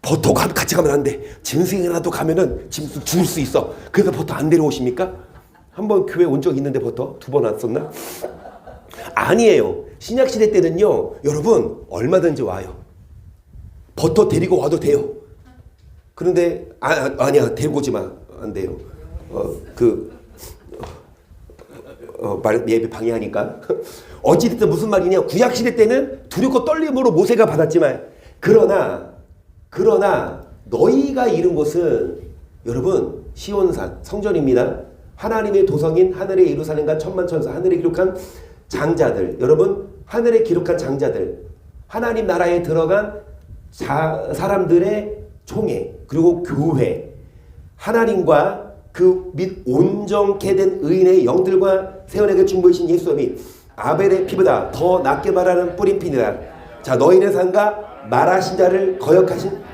버터 같이 가면 안 돼. 짐승이라도 가면은 짐승 죽을 수 있어. 그래서 버터 안 데려오십니까? 한번 교회 온 적 있는데 버터 2번 왔었나? 아니에요. 신약시대 때는요 여러분 얼마든지 와요. 버터 데리고 와도 돼요. 그런데 아니야 데리고 오지 마. 안 돼요. 말 예배 방해하니까. 어찌됐든 무슨 말이냐. 구약시대 때는 두렵고 떨림으로 모세가 받았지만 그러나 너희가 이룬 곳은 여러분 시온산 성전입니다. 하나님의 도성인 하늘의 예루살렘과 천만 천사, 하늘에 기록한 장자들, 여러분 하늘에 기록한 장자들, 하나님 나라에 들어간 사람들의 총회, 그리고 교회, 하나님과 그 및 온전케 된 의인의 영들과 세원에게 중보이신 예수님이 아벨의 피보다 더 낫게 말하는 뿌린 피니라. 자, 너희는 상가 말하신 자를 거역하신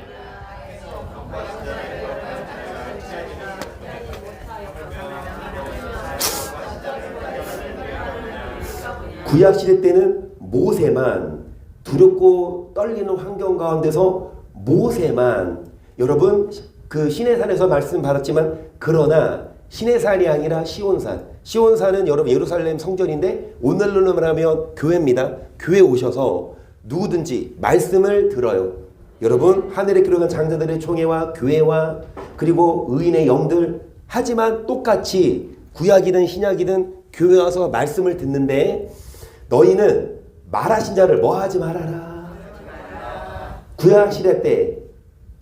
구약시대 때는 모세만, 두렵고 떨리는 환경 가운데서 모세만, 여러분 그 시내산에서 말씀 받았지만, 그러나 시내산이 아니라 시온산, 시온산은 여러분 예루살렘 성전인데 오늘날로 말하면 교회입니다. 교회 오셔서 누구든지 말씀을 들어요. 여러분 하늘에 기록한 장자들의 총회와 교회와 그리고 의인의 영들, 하지만 똑같이 구약이든 신약이든 교회 와서 말씀을 듣는데, 너희는 말하신 자를 뭐 하지 말아라. 구약시대 때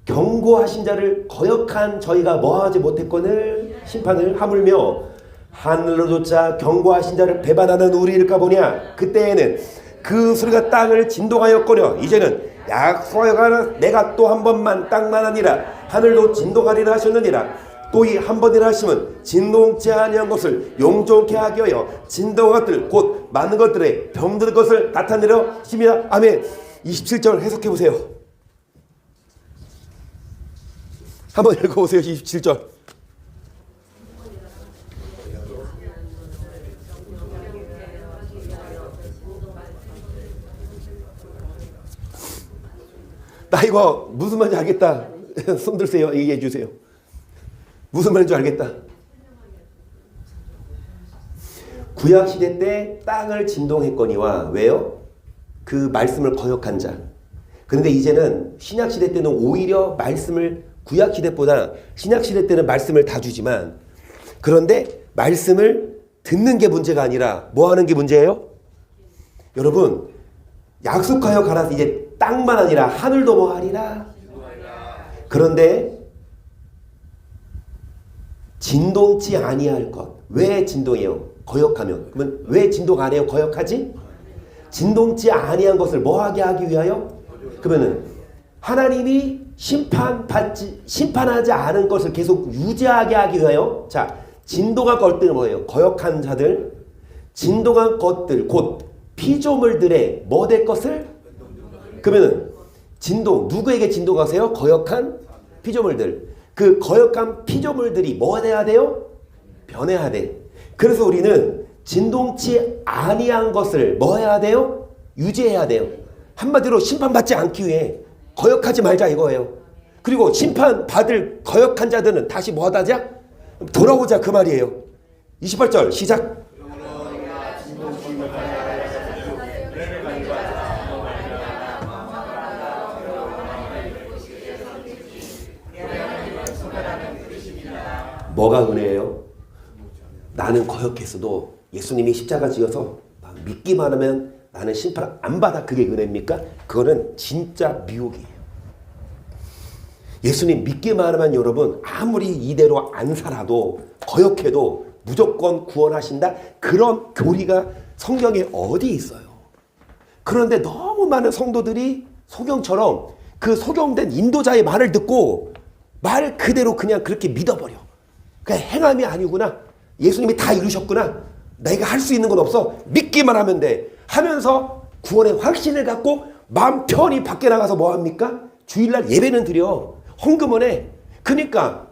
경고하신 자를 거역한 저희가 뭐 하지 못했거늘 심판을 하물며 하늘로조차 경고하신 자를 배반하는 우리일까 보냐. 그때에는 그 소리가 땅을 진동하였거려 이제는 약속하여 내가 또 한 번만 땅만 아니라 하늘도 진동하리라 하셨느니라. 또 이 한 번이라 하시면 진동치 아니한 것을 용종케 하게 하여 진동한 것들 곧 많은 것들의 병든 것을 나타내려 하십니다. 아멘. 27절 해석해 보세요. 한번 읽어보세요. 27절. 나 이거 무슨 말인지 알겠다. 손 들세요. 얘기해 주세요. 무슨 말인지 알겠다. 구약시대 때 땅을 진동했거니와, 왜요? 그 말씀을 거역한 자. 그런데 이제는 신약시대 때는 오히려 말씀을, 구약시대보다 신약시대 때는 말씀을 다 주지만, 그런데 말씀을 듣는 게 문제가 아니라 뭐 하는 게 문제예요? 여러분 약속하여 가라서 이제 땅만 아니라 하늘도 뭐 하리라. 그런데 진동치 아니할 것. 왜 진동해요? 거역하면. 그러면 왜 진동 안 해요? 거역하지? 진동치 아니한 것을 뭐하게 하기 위하여? 그러면은 하나님이 심판하지 않은 것을 계속 유지하게 하기 위하여. 자, 진동한 것들은 뭐예요? 거역한 자들, 진동한 것들 곧 피조물들의 뭐 될 것을? 그러면은 진동, 누구에게 진동하세요? 거역한 피조물들. 그 거역한 피조물들이 뭐 돼야 돼요? 변해야 돼. 그래서 우리는 진동치 아니한 것을 뭐 해야 돼요? 유지해야 돼요. 한마디로 심판받지 않기 위해 거역하지 말자 이거예요. 그리고 심판받을 거역한 자들은 다시 뭐 하자? 돌아오자 그 말이에요. 28절 시작. 뭐가 은혜예요? 나는 거역했어도 예수님이 십자가 지어서 믿기만 하면 나는 심판 안 받아. 그게 은혜입니까? 그거는 진짜 미혹이에요. 예수님 믿기만 하면 여러분 아무리 이대로 안 살아도 거역해도 무조건 구원하신다. 그런 교리가 성경에 어디 있어요? 그런데 너무 많은 성도들이 소경처럼 그 소경된 인도자의 말을 듣고 말 그대로 그냥 그렇게 믿어버려. 그냥 행함이 아니구나. 예수님이 다 이루셨구나. 내가 할 수 있는 건 없어. 믿기만 하면 돼. 하면서 구원의 확신을 갖고 마음 편히 밖에 나가서 뭐합니까? 주일날 예배는 드려. 헌금은 해. 그러니까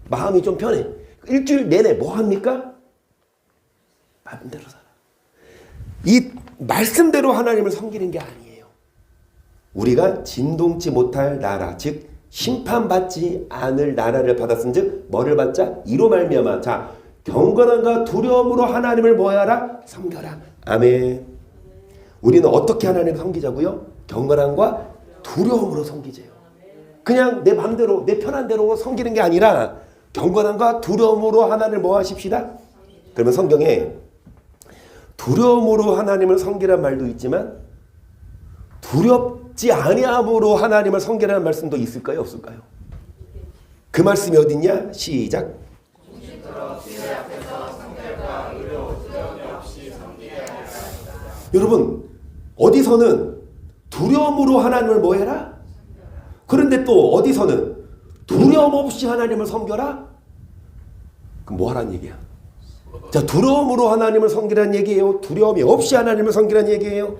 마음이 좀 편해. 일주일 내내 뭐합니까? 마음대로 살아. 이 말씀대로 하나님을 섬기는 게 아니에요. 우리가 진동치 못할 나라, 즉 심판받지 않을 나라를 받았은즉 뭐를 받자? 이로 말미암아. 자, 경건함과 두려움으로 하나님을 뭐하라? 섬겨라. 아멘. 우리는 어떻게 하나님을 섬기자고요? 경건함과 두려움으로 섬기재요. 그냥 내 마음대로 내 편한 대로 섬기는 게 아니라 경건함과 두려움으로 하나님을 뭐 하십시다? 그러면 성경에 두려움으로 하나님을 섬기라는 말도 있지만 두렵지 아니함으로 하나님을 섬기라는 말씀도 있을까요? 없을까요? 그 말씀이 어딨냐? 시작. 여러분 어디서는 두려움으로 하나님을 뭐 해라? 그런데 또 어디서는 두려움 없이 하나님을 섬겨라? 그럼 뭐 하라는 얘기야? 자, 두려움으로 하나님을 섬기라는 얘기예요? 두려움이 없이 하나님을 섬기라는 얘기예요?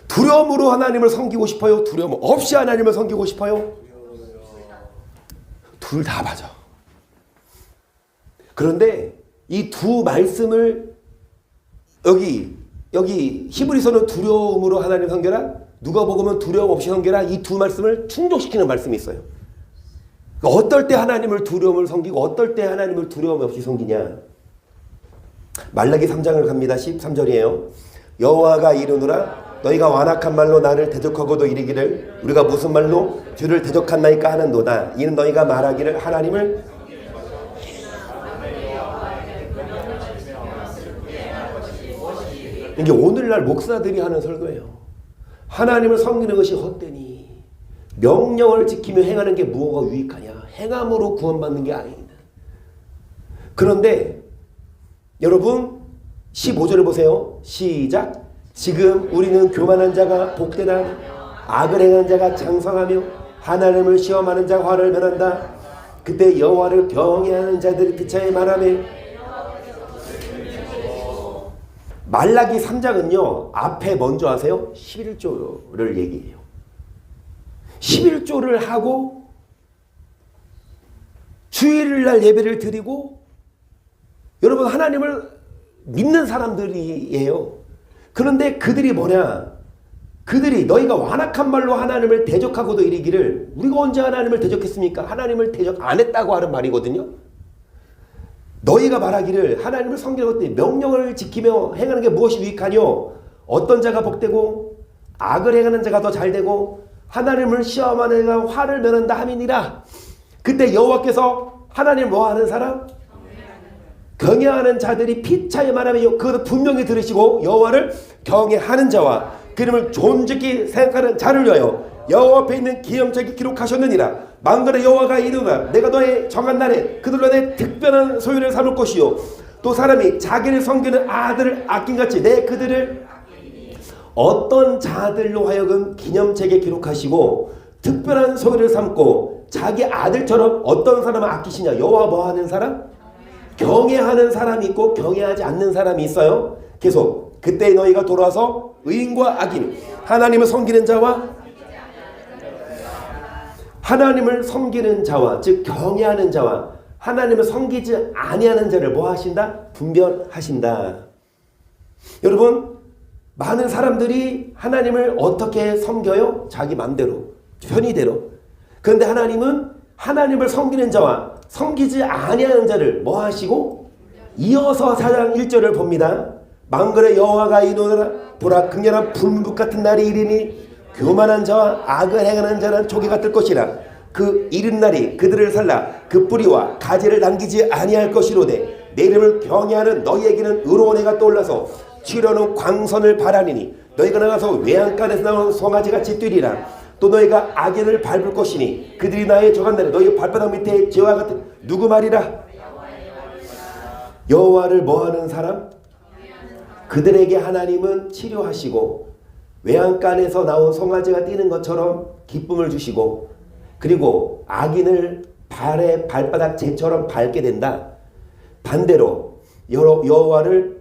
두려움으로 하나님을 섬기고 싶어요? 두려움 없이 하나님을 섬기고 싶어요? 둘 다 맞아. 그런데 이 두 말씀을 여기 히브리서는 두려움으로 하나님 섬겨라, 누가복음은 두려움 없이 섬겨라, 이 두 말씀을 충족시키는 말씀이 있어요. 그러니까 어떨 때 하나님을 두려움을 섬기고 어떨 때 하나님을 두려움 없이 섬기냐. 말라기 3장을 갑니다. 13절이에요. 여호와가 이르노라 너희가 완악한 말로 나를 대적하고도 이르기를 우리가 무슨 말로 주를 대적한나이까 하는도다. 이는 너희가 말하기를 하나님을 이게 오늘날 목사들이 하는 설교예요. 하나님을 섬기는 것이 헛되니 명령을 지키며 행하는 게 무엇가 유익하냐. 행함으로 구원받는 게 아닙니다. 그런데 여러분 15절을 보세요. 시작. 지금 우리는 교만한 자가 복되나 악을 행한 자가 장성하며 하나님을 시험하는 자가 화를 면한다. 그때 여호와를 경외하는 자들이 그차에 말하며. 말라기 3장은요 앞에 먼저 하세요. 11조를 얘기해요. 11조를 하고 주일날 예배를 드리고 여러분 하나님을 믿는 사람들이에요. 그런데 그들이 뭐냐? 그들이 너희가 완악한 말로 하나님을 대적하고도 이르기를 우리가 언제 하나님을 대적했습니까? 하나님을 대적 안 했다고 하는 말이거든요. 너희가 말하기를 하나님을 섬기는 것들이 명령을 지키며 행하는 게 무엇이 유익하뇨? 어떤 자가 복되고 악을 행하는 자가 더 잘되고 하나님을 시험하는 자가 화를 면한다 함이니라. 그때 여호와께서 하나님 뭐하는 사람? 경외하는 자들이 피차에 말하며 그것을 분명히 들으시고 여호와를 경외하는 자와 그 이름을 존귀히 생각하는 자를 위하여 여호와 앞에 있는 기념책에 기록하셨느니라. 만군의 여호와가 이르노라 내가 너의 정한 날에 그들로 내 특별한 소유를 삼을 것이요 또 사람이 자기를 섬기는 아들을 아낀같이 내 그들을 어떤 자들로 하여금 기념책에 기록하시고 특별한 소유를 삼고 자기 아들처럼 어떤 사람을 아끼시냐. 여호와 뭐하는 사람? 경외하는 사람이 있고 경외하지 않는 사람이 있어요. 계속 그때 너희가 돌아와서 의인과 악인 하나님을 섬기는 자와 하나님을 섬기는 자와 즉 경외하는 자와 하나님을 섬기지 아니하는 자를 뭐 하신다? 분별하신다. 여러분 많은 사람들이 하나님을 어떻게 섬겨요? 자기 맘대로 편의대로. 그런데 하나님은 하나님을 섬기는 자와 섬기지 아니하는 자를 뭐 하시고 이어서 4장 1절을 봅니다. 만군의 여호와가 이르노라 보라 극렬한 불문불 같은 날이 이르니 교만한 자와 악을 행하는 자는 조개가 뜰 것이라. 그 이른 날이 그들을 살라 그 뿌리와 가지를 남기지 아니할 것이로되 내 이름을 경외하는 너희에게는 의로운 해가 떠올라서 치려는 광선을 바라니니 너희가 나가서 외양간에서 나온 송아지같이 뛰리라. 또 너희가 악인을 밟을 것이니 그들이 나의 정한 날에 너희 발바닥 밑에 죄와 같은 누구 말이라? 여호와를 뭐하는 사람? 그들에게 하나님은 치료하시고 외양간에서 나온 송아지가 뛰는 것처럼 기쁨을 주시고 그리고 악인을 발바닥 재처럼 밟게 된다. 반대로 여호와를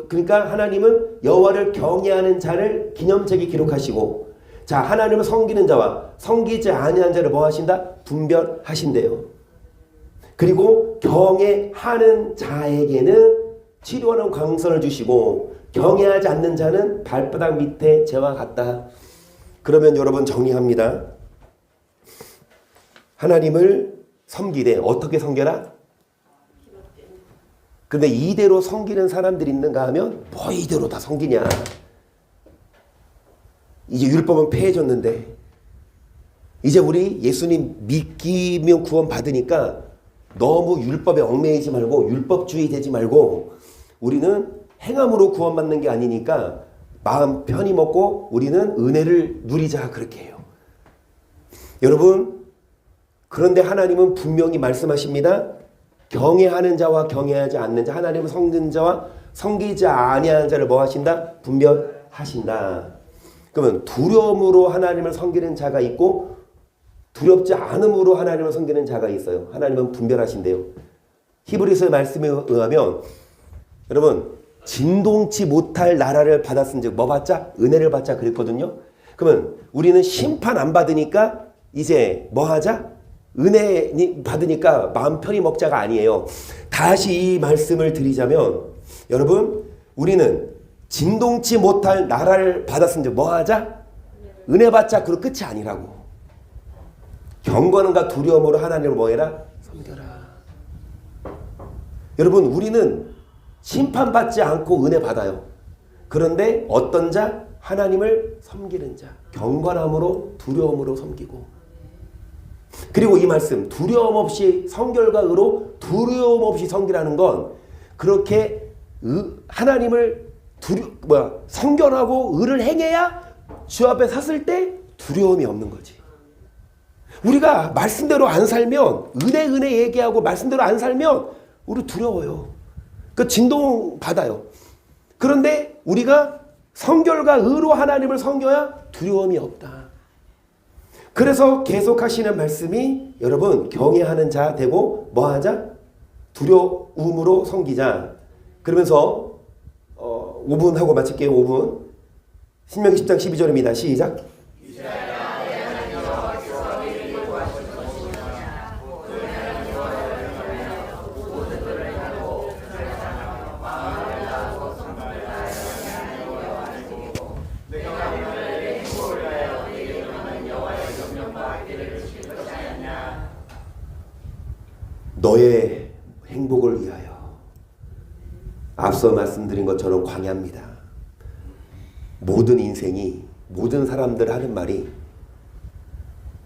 그러니까 하나님은 여호와를 경외하는 자를 기념책에 기록하시고 자 하나님을 섬기는 자와 섬기지 아니하는 자를 뭐 하신다? 분별하신대요. 그리고 경외하는 자에게는 치료하는 광선을 주시고 경외하지 않는 자는 발바닥 밑에 재와 같다. 그러면 여러분 정리합니다. 하나님을 섬기되 어떻게 섬겨라? 근데 이대로 섬기는 사람들이 있는가 하면 뭐 이대로 다 섬기냐. 이제 율법은 폐해졌는데 이제 우리 예수님 믿기면 구원 받으니까 너무 율법에 얽매이지 말고 율법주의 되지 말고 우리는 행함으로 구원받는 게 아니니까 마음 편히 먹고 우리는 은혜를 누리자 그렇게 해요. 여러분 그런데 하나님은 분명히 말씀하십니다. 경외하는 자와 경외하지 않는 자, 하나님은 섬기는 자와 섬기지 아니하는 자를 뭐 하신다? 분별하신다. 그러면 두려움으로 하나님을 섬기는 자가 있고 두렵지 않음으로 하나님을 섬기는 자가 있어요. 하나님은 분별하신대요. 히브리서의 말씀에 의하면 여러분 진동치 못할 나라를 받았은즉 뭐 받자? 은혜를 받자 그랬거든요. 그러면 우리는 심판 안 받으니까 이제 뭐 하자? 은혜 받으니까 마음 편히 먹자가 아니에요. 다시 이 말씀을 드리자면 여러분 우리는 진동치 못할 나라를 받았은즉 뭐 하자? 은혜 받자. 그리고 끝이 아니라고. 경건함과 두려움으로 하나님을 뭐 해라? 섬겨라. 여러분 우리는 심판받지 않고 은혜 받아요. 그런데 어떤 자? 하나님을 섬기는 자. 경건함으로 두려움으로 섬기고. 그리고 이 말씀 두려움 없이 성결과 의로 두려움 없이 섬기라는 건 그렇게 하나님을 성결하고 의를 행해야 주 앞에 섰을 때 두려움이 없는 거지. 우리가 말씀대로 안 살면 은혜 얘기하고 말씀대로 안 살면 우리 두려워요. 그 진동 받아요. 그런데 우리가 성결과 의로 하나님을 섬겨야 두려움이 없다. 그래서 계속하시는 말씀이 여러분 경외하는 자 되고 뭐 하자? 두려움으로 섬기자. 그러면서 5분 하고 마칠게요. 5분. 신명기 10장 12절입니다. 시작. 너의 행복을 위하여. 앞서 말씀드린 것처럼 광야입니다. 모든 인생이 모든 사람들 하는 말이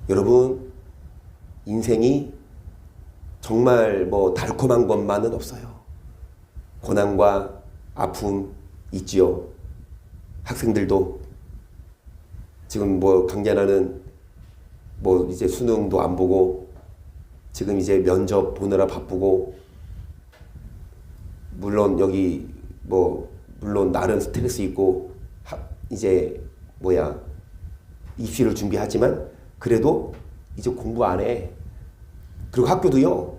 여러분 인생이 정말 뭐 달콤한 것만은 없어요. 고난과 아픔 있지요. 학생들도 지금 뭐 강제나는 뭐 이제 수능도 안 보고 지금 이제 면접 보느라 바쁘고 물론 여기 뭐 물론 나름 스트레스 있고 이제 입시를 준비하지만 그래도 이제 공부 안 해. 그리고 학교도요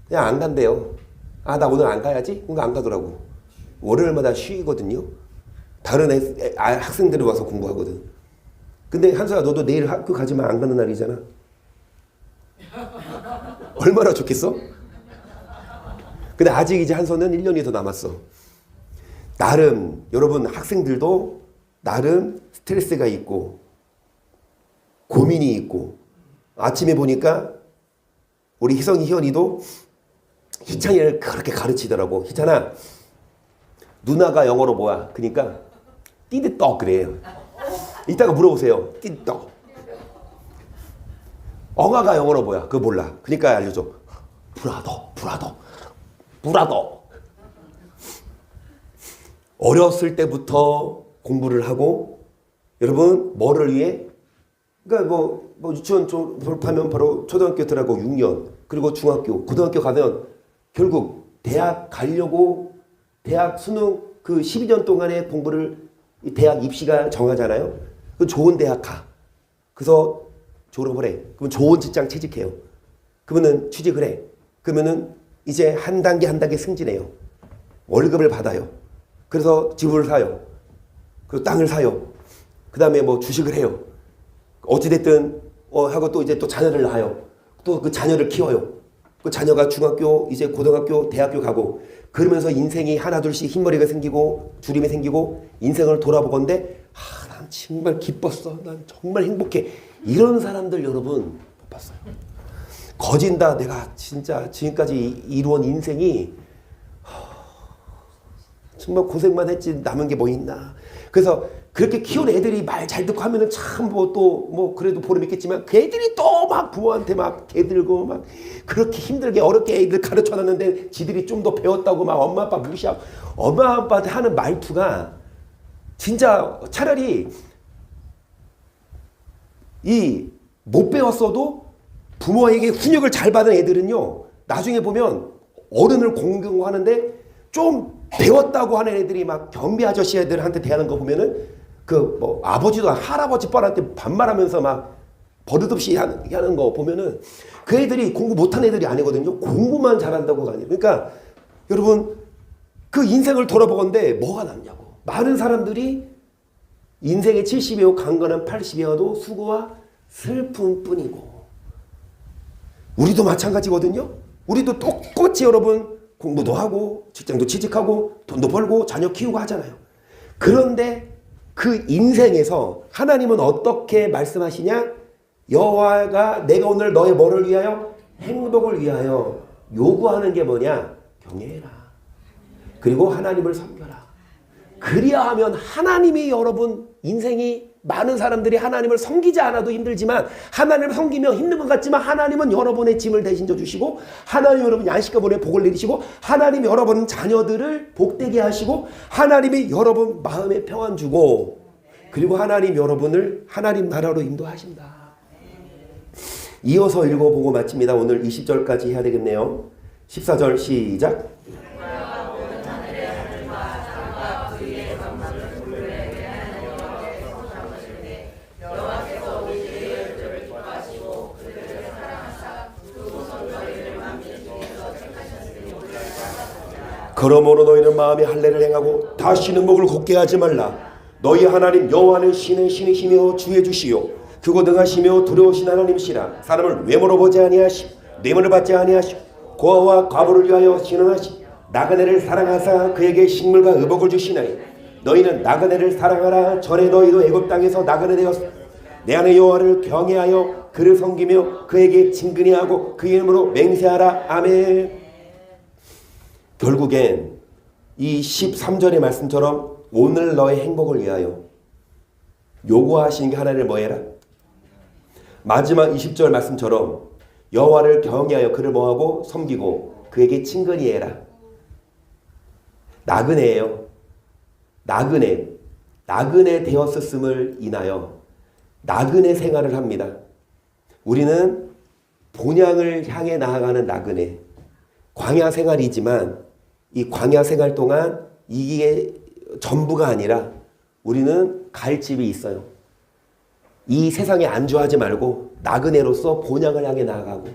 그냥 안 간대요. 아 나 오늘 안 가야지? 그러니까 안 가더라고. 월요일마다 쉬거든요. 다른 학생들이 와서 공부하거든. 근데 한수야 너도 내일 학교 가지만 안 가는 날이잖아. 얼마나 좋겠어? 근데 아직 이제 한서는 1년이 더 남았어. 나름 여러분 학생들도 나름 스트레스가 있고 고민이 있고 아침에 보니까 우리 희성이 희연이도 희찬이를 그렇게 가르치더라고. 희찬아 누나가 영어로 뭐야? 그러니까 띠드떡 그래요. 이따가 물어보세요. 띠드떡. 엉아가 영어로 뭐야? 그거 몰라. 그러니까 알려줘. 브라더. 어렸을 때부터 공부를 하고 여러분 뭐를 위해? 그러니까 뭐 유치원 졸업하면 바로 초등학교 들어가고 6년 그리고 중학교, 고등학교 가면 결국 대학 가려고 대학 수능 그 12년 동안의 공부를 대학 입시가 정하잖아요. 그 좋은 대학 가. 그래서 졸업을 해. 그러면 좋은 직장 취직해요. 그러면은 취직을 해. 그러면은 이제 한 단계 한 단계 승진해요. 월급을 받아요. 그래서 집을 사요. 그리고 땅을 사요. 그 다음에 뭐 주식을 해요. 어찌됐든 하고 또 이제 또 자녀를 낳아요. 또 그 자녀를 키워요. 그 자녀가 중학교, 이제 고등학교, 대학교 가고 그러면서 인생이 하나둘씩 흰머리가 생기고 주림이 생기고 인생을 돌아보건대 난 정말 기뻤어. 난 정말 행복해. 이런 사람들 여러분 못 봤어요. 거진다. 내가 진짜 지금까지 이루어온 인생이 정말 고생만 했지 남은 게 뭐 있나. 그래서 그렇게 키운 애들이 말 잘 듣고 하면은 참 그래도 보람 있겠지만 그 애들이 또 막 부모한테 막 개들고 막 그렇게 힘들게 어렵게 애들 가르쳐 놨는데 지들이 좀 더 배웠다고 막 엄마 아빠 무시하고 엄마 아빠한테 하는 말투가 진짜 차라리 못 배웠어도 부모에게 훈육을 잘 받은 애들은요, 나중에 보면 어른을 공경하는데 좀 배웠다고 하는 애들이 막 경비 아저씨 애들한테 대하는 거 보면은 그 뭐 아버지도 할아버지 뻘한테 반말하면서 막 버릇없이 하는 거 보면은 그 애들이 공부 못한 애들이 아니거든요. 공부만 잘한다고가 아니에요. 그러니까 여러분 그 인생을 돌아보건대 뭐가 남냐고. 많은 사람들이 인생의 70이요 강건한 80이어도 수고와 슬픔 뿐이고, 우리도 마찬가지거든요. 우리도 똑같이 여러분 공부도 하고 직장도 취직하고 돈도 벌고 자녀 키우고 하잖아요. 그런데 그 인생에서 하나님은 어떻게 말씀하시냐? 여호와가 내가 오늘 너의 뭐를 위하여? 행복을 위하여 요구하는 게 뭐냐? 경외해라. 그리고 하나님을 섬겨라. 그리하면 하나님이 여러분 인생이 많은 사람들이 하나님을 섬기지 않아도 힘들지만 하나님을 섬기며 힘든 것 같지만 하나님은 여러분의 짐을 대신 져주시고 하나님 여러분 양식가문에 복을 내리시고 하나님 여러분 자녀들을 복되게 하시고 하나님이 여러분 마음에 평안 주고 그리고 하나님 여러분을 하나님 나라로 인도하신다. 이어서 읽어보고 마칩니다. 오늘 20절까지 해야 되겠네요. 14절 시작. 그러므로 너희는 마음에 할례를 행하고 다시는 목을 곧게 하지 말라. 너희 하나님 여호와는 신의 신이시며 주의 주시요 크고 능하시며 두려우신 하나님이시라. 사람을 외모로 보지 아니하시고 뇌물을 받지 아니하시고 고아와 과부를 위하여 신원하시고 나그네를 사랑하사 그에게 식물과 의복을 주시나니 너희는 나그네를 사랑하라. 전에 너희도 애굽 땅에서 나그네 되었으 내 하나님 여호와를 경외하여 그를 섬기며 그에게 친근히 하고 그 이름으로 맹세하라. 아멘. 결국엔 이 13절의 말씀처럼 오늘 너의 행복을 위하여 요구하시는 게 하나님을 뭐해라? 마지막 20절 말씀처럼 여호와를 경외하여 그를 뭐하고? 섬기고 그에게 친근히 해라. 나그네예요. 나그네 되었음을 인하여 나그네 생활을 합니다. 우리는 본향을 향해 나아가는 나그네, 광야 생활이지만 이 광야 생활 동안 이게 전부가 아니라 우리는 갈 집이 있어요. 이 세상에 안주하지 말고 나그네로서 본향을 향해 나아가고,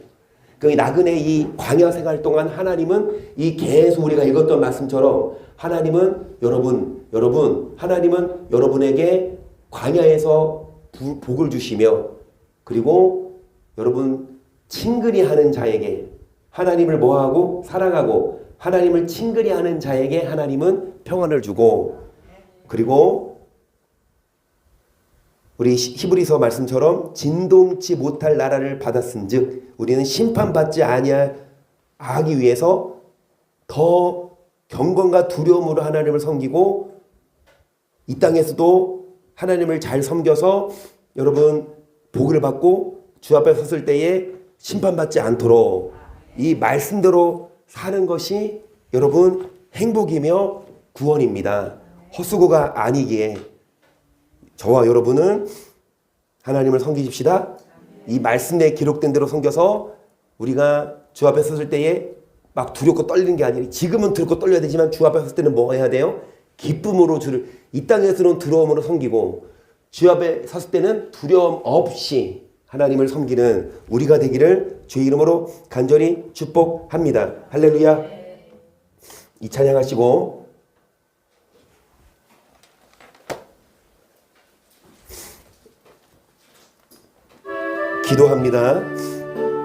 그 나그네 이 광야 생활 동안 하나님은 이 계속 우리가 읽었던 말씀처럼 하나님은 하나님은 여러분에게 광야에서 복을 주시며 그리고 여러분 친근히 하는 자에게 하나님을 뭐하고 사랑하고 하나님을 친근히 하는 자에게 하나님은 평안을 주고, 그리고 우리 히브리서 말씀처럼 진동치 못할 나라를 받았은즉 우리는 심판받지 아니하기 위해서 더 경건과 두려움으로 하나님을 섬기고 이 땅에서도 하나님을 잘 섬겨서 여러분 복을 받고 주 앞에 섰을 때에 심판받지 않도록 이 말씀대로 사는 것이 여러분 행복이며 구원입니다. 헛수고가 아니기에 저와 여러분은 하나님을 섬기십시다. 이 말씀에 기록된 대로 섬겨서 우리가 주 앞에 섰을 때에 막 두렵고 떨리는 게 아니라, 지금은 두렵고 떨려야 되지만 주 앞에 섰을 때는 뭐 해야 돼요? 기쁨으로 주를, 이 땅에서는 두려움으로 섬기고 주 앞에 섰을 때는 두려움 없이 하나님을 섬기는 우리가 되기를 주의 이름으로 간절히 축복합니다. 할렐루야. 이 찬양하시고 기도합니다.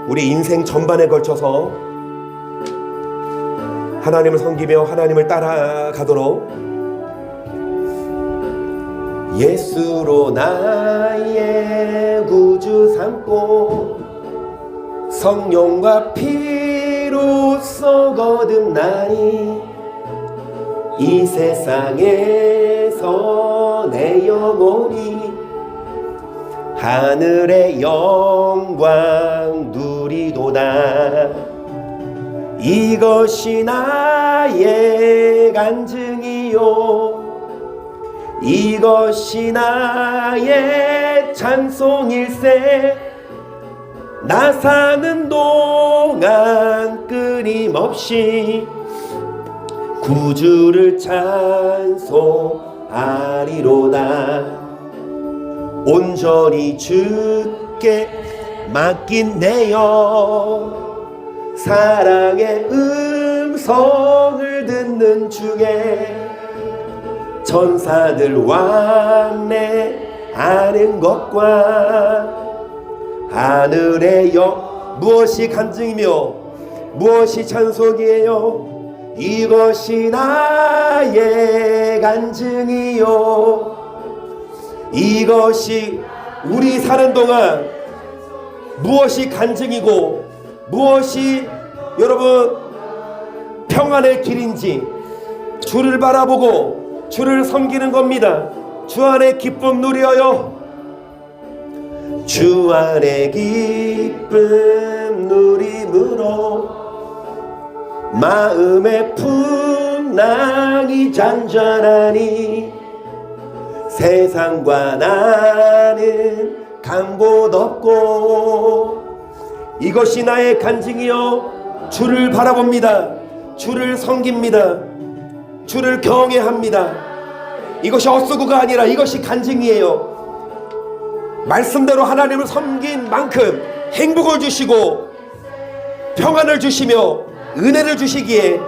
우리 인생 전반에 걸쳐서 하나님을 섬기며 하나님을 따라가도록 예수로 나의 구주 삼고 성령과 피로써 거듭나니 이 세상에서 내 영혼이 하늘의 영광 누리도다. 이것이 나의 간증이요 이것이 나의 찬송일세. 나 사는 동안 끊임없이 구주를 찬송하리로다. 온전히 주께 맡긴 내요 사랑의 음성을 듣는 중에 천사들 왕래하는 것과 하늘의 무엇이 간증이며 무엇이 찬송이에요? 이것이 나의 간증이요. 이것이 우리 사는 동안 무엇이 간증이고 무엇이 여러분 평안의 길인지 주를 바라보고 주를 섬기는 겁니다. 주 안에 기쁨 누려요. 주 안에 기쁨 누림으로 마음의 풍랑이 잔잔하니 세상과 나는 간 곳 없고 이것이 나의 간증이요. 주를 바라봅니다. 주를 섬깁니다. 주를 경외합니다. 이것이 헛수고가 아니라 이것이 간증이에요. 말씀대로 하나님을 섬긴 만큼 행복을 주시고 평안을 주시며 은혜를 주시기에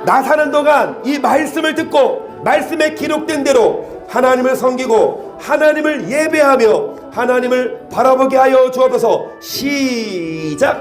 나 사는 동안 이 말씀을 듣고 말씀에 기록된 대로 하나님을 섬기고 하나님을 예배하며 하나님을 바라보게 하여 주옵소서. 시작.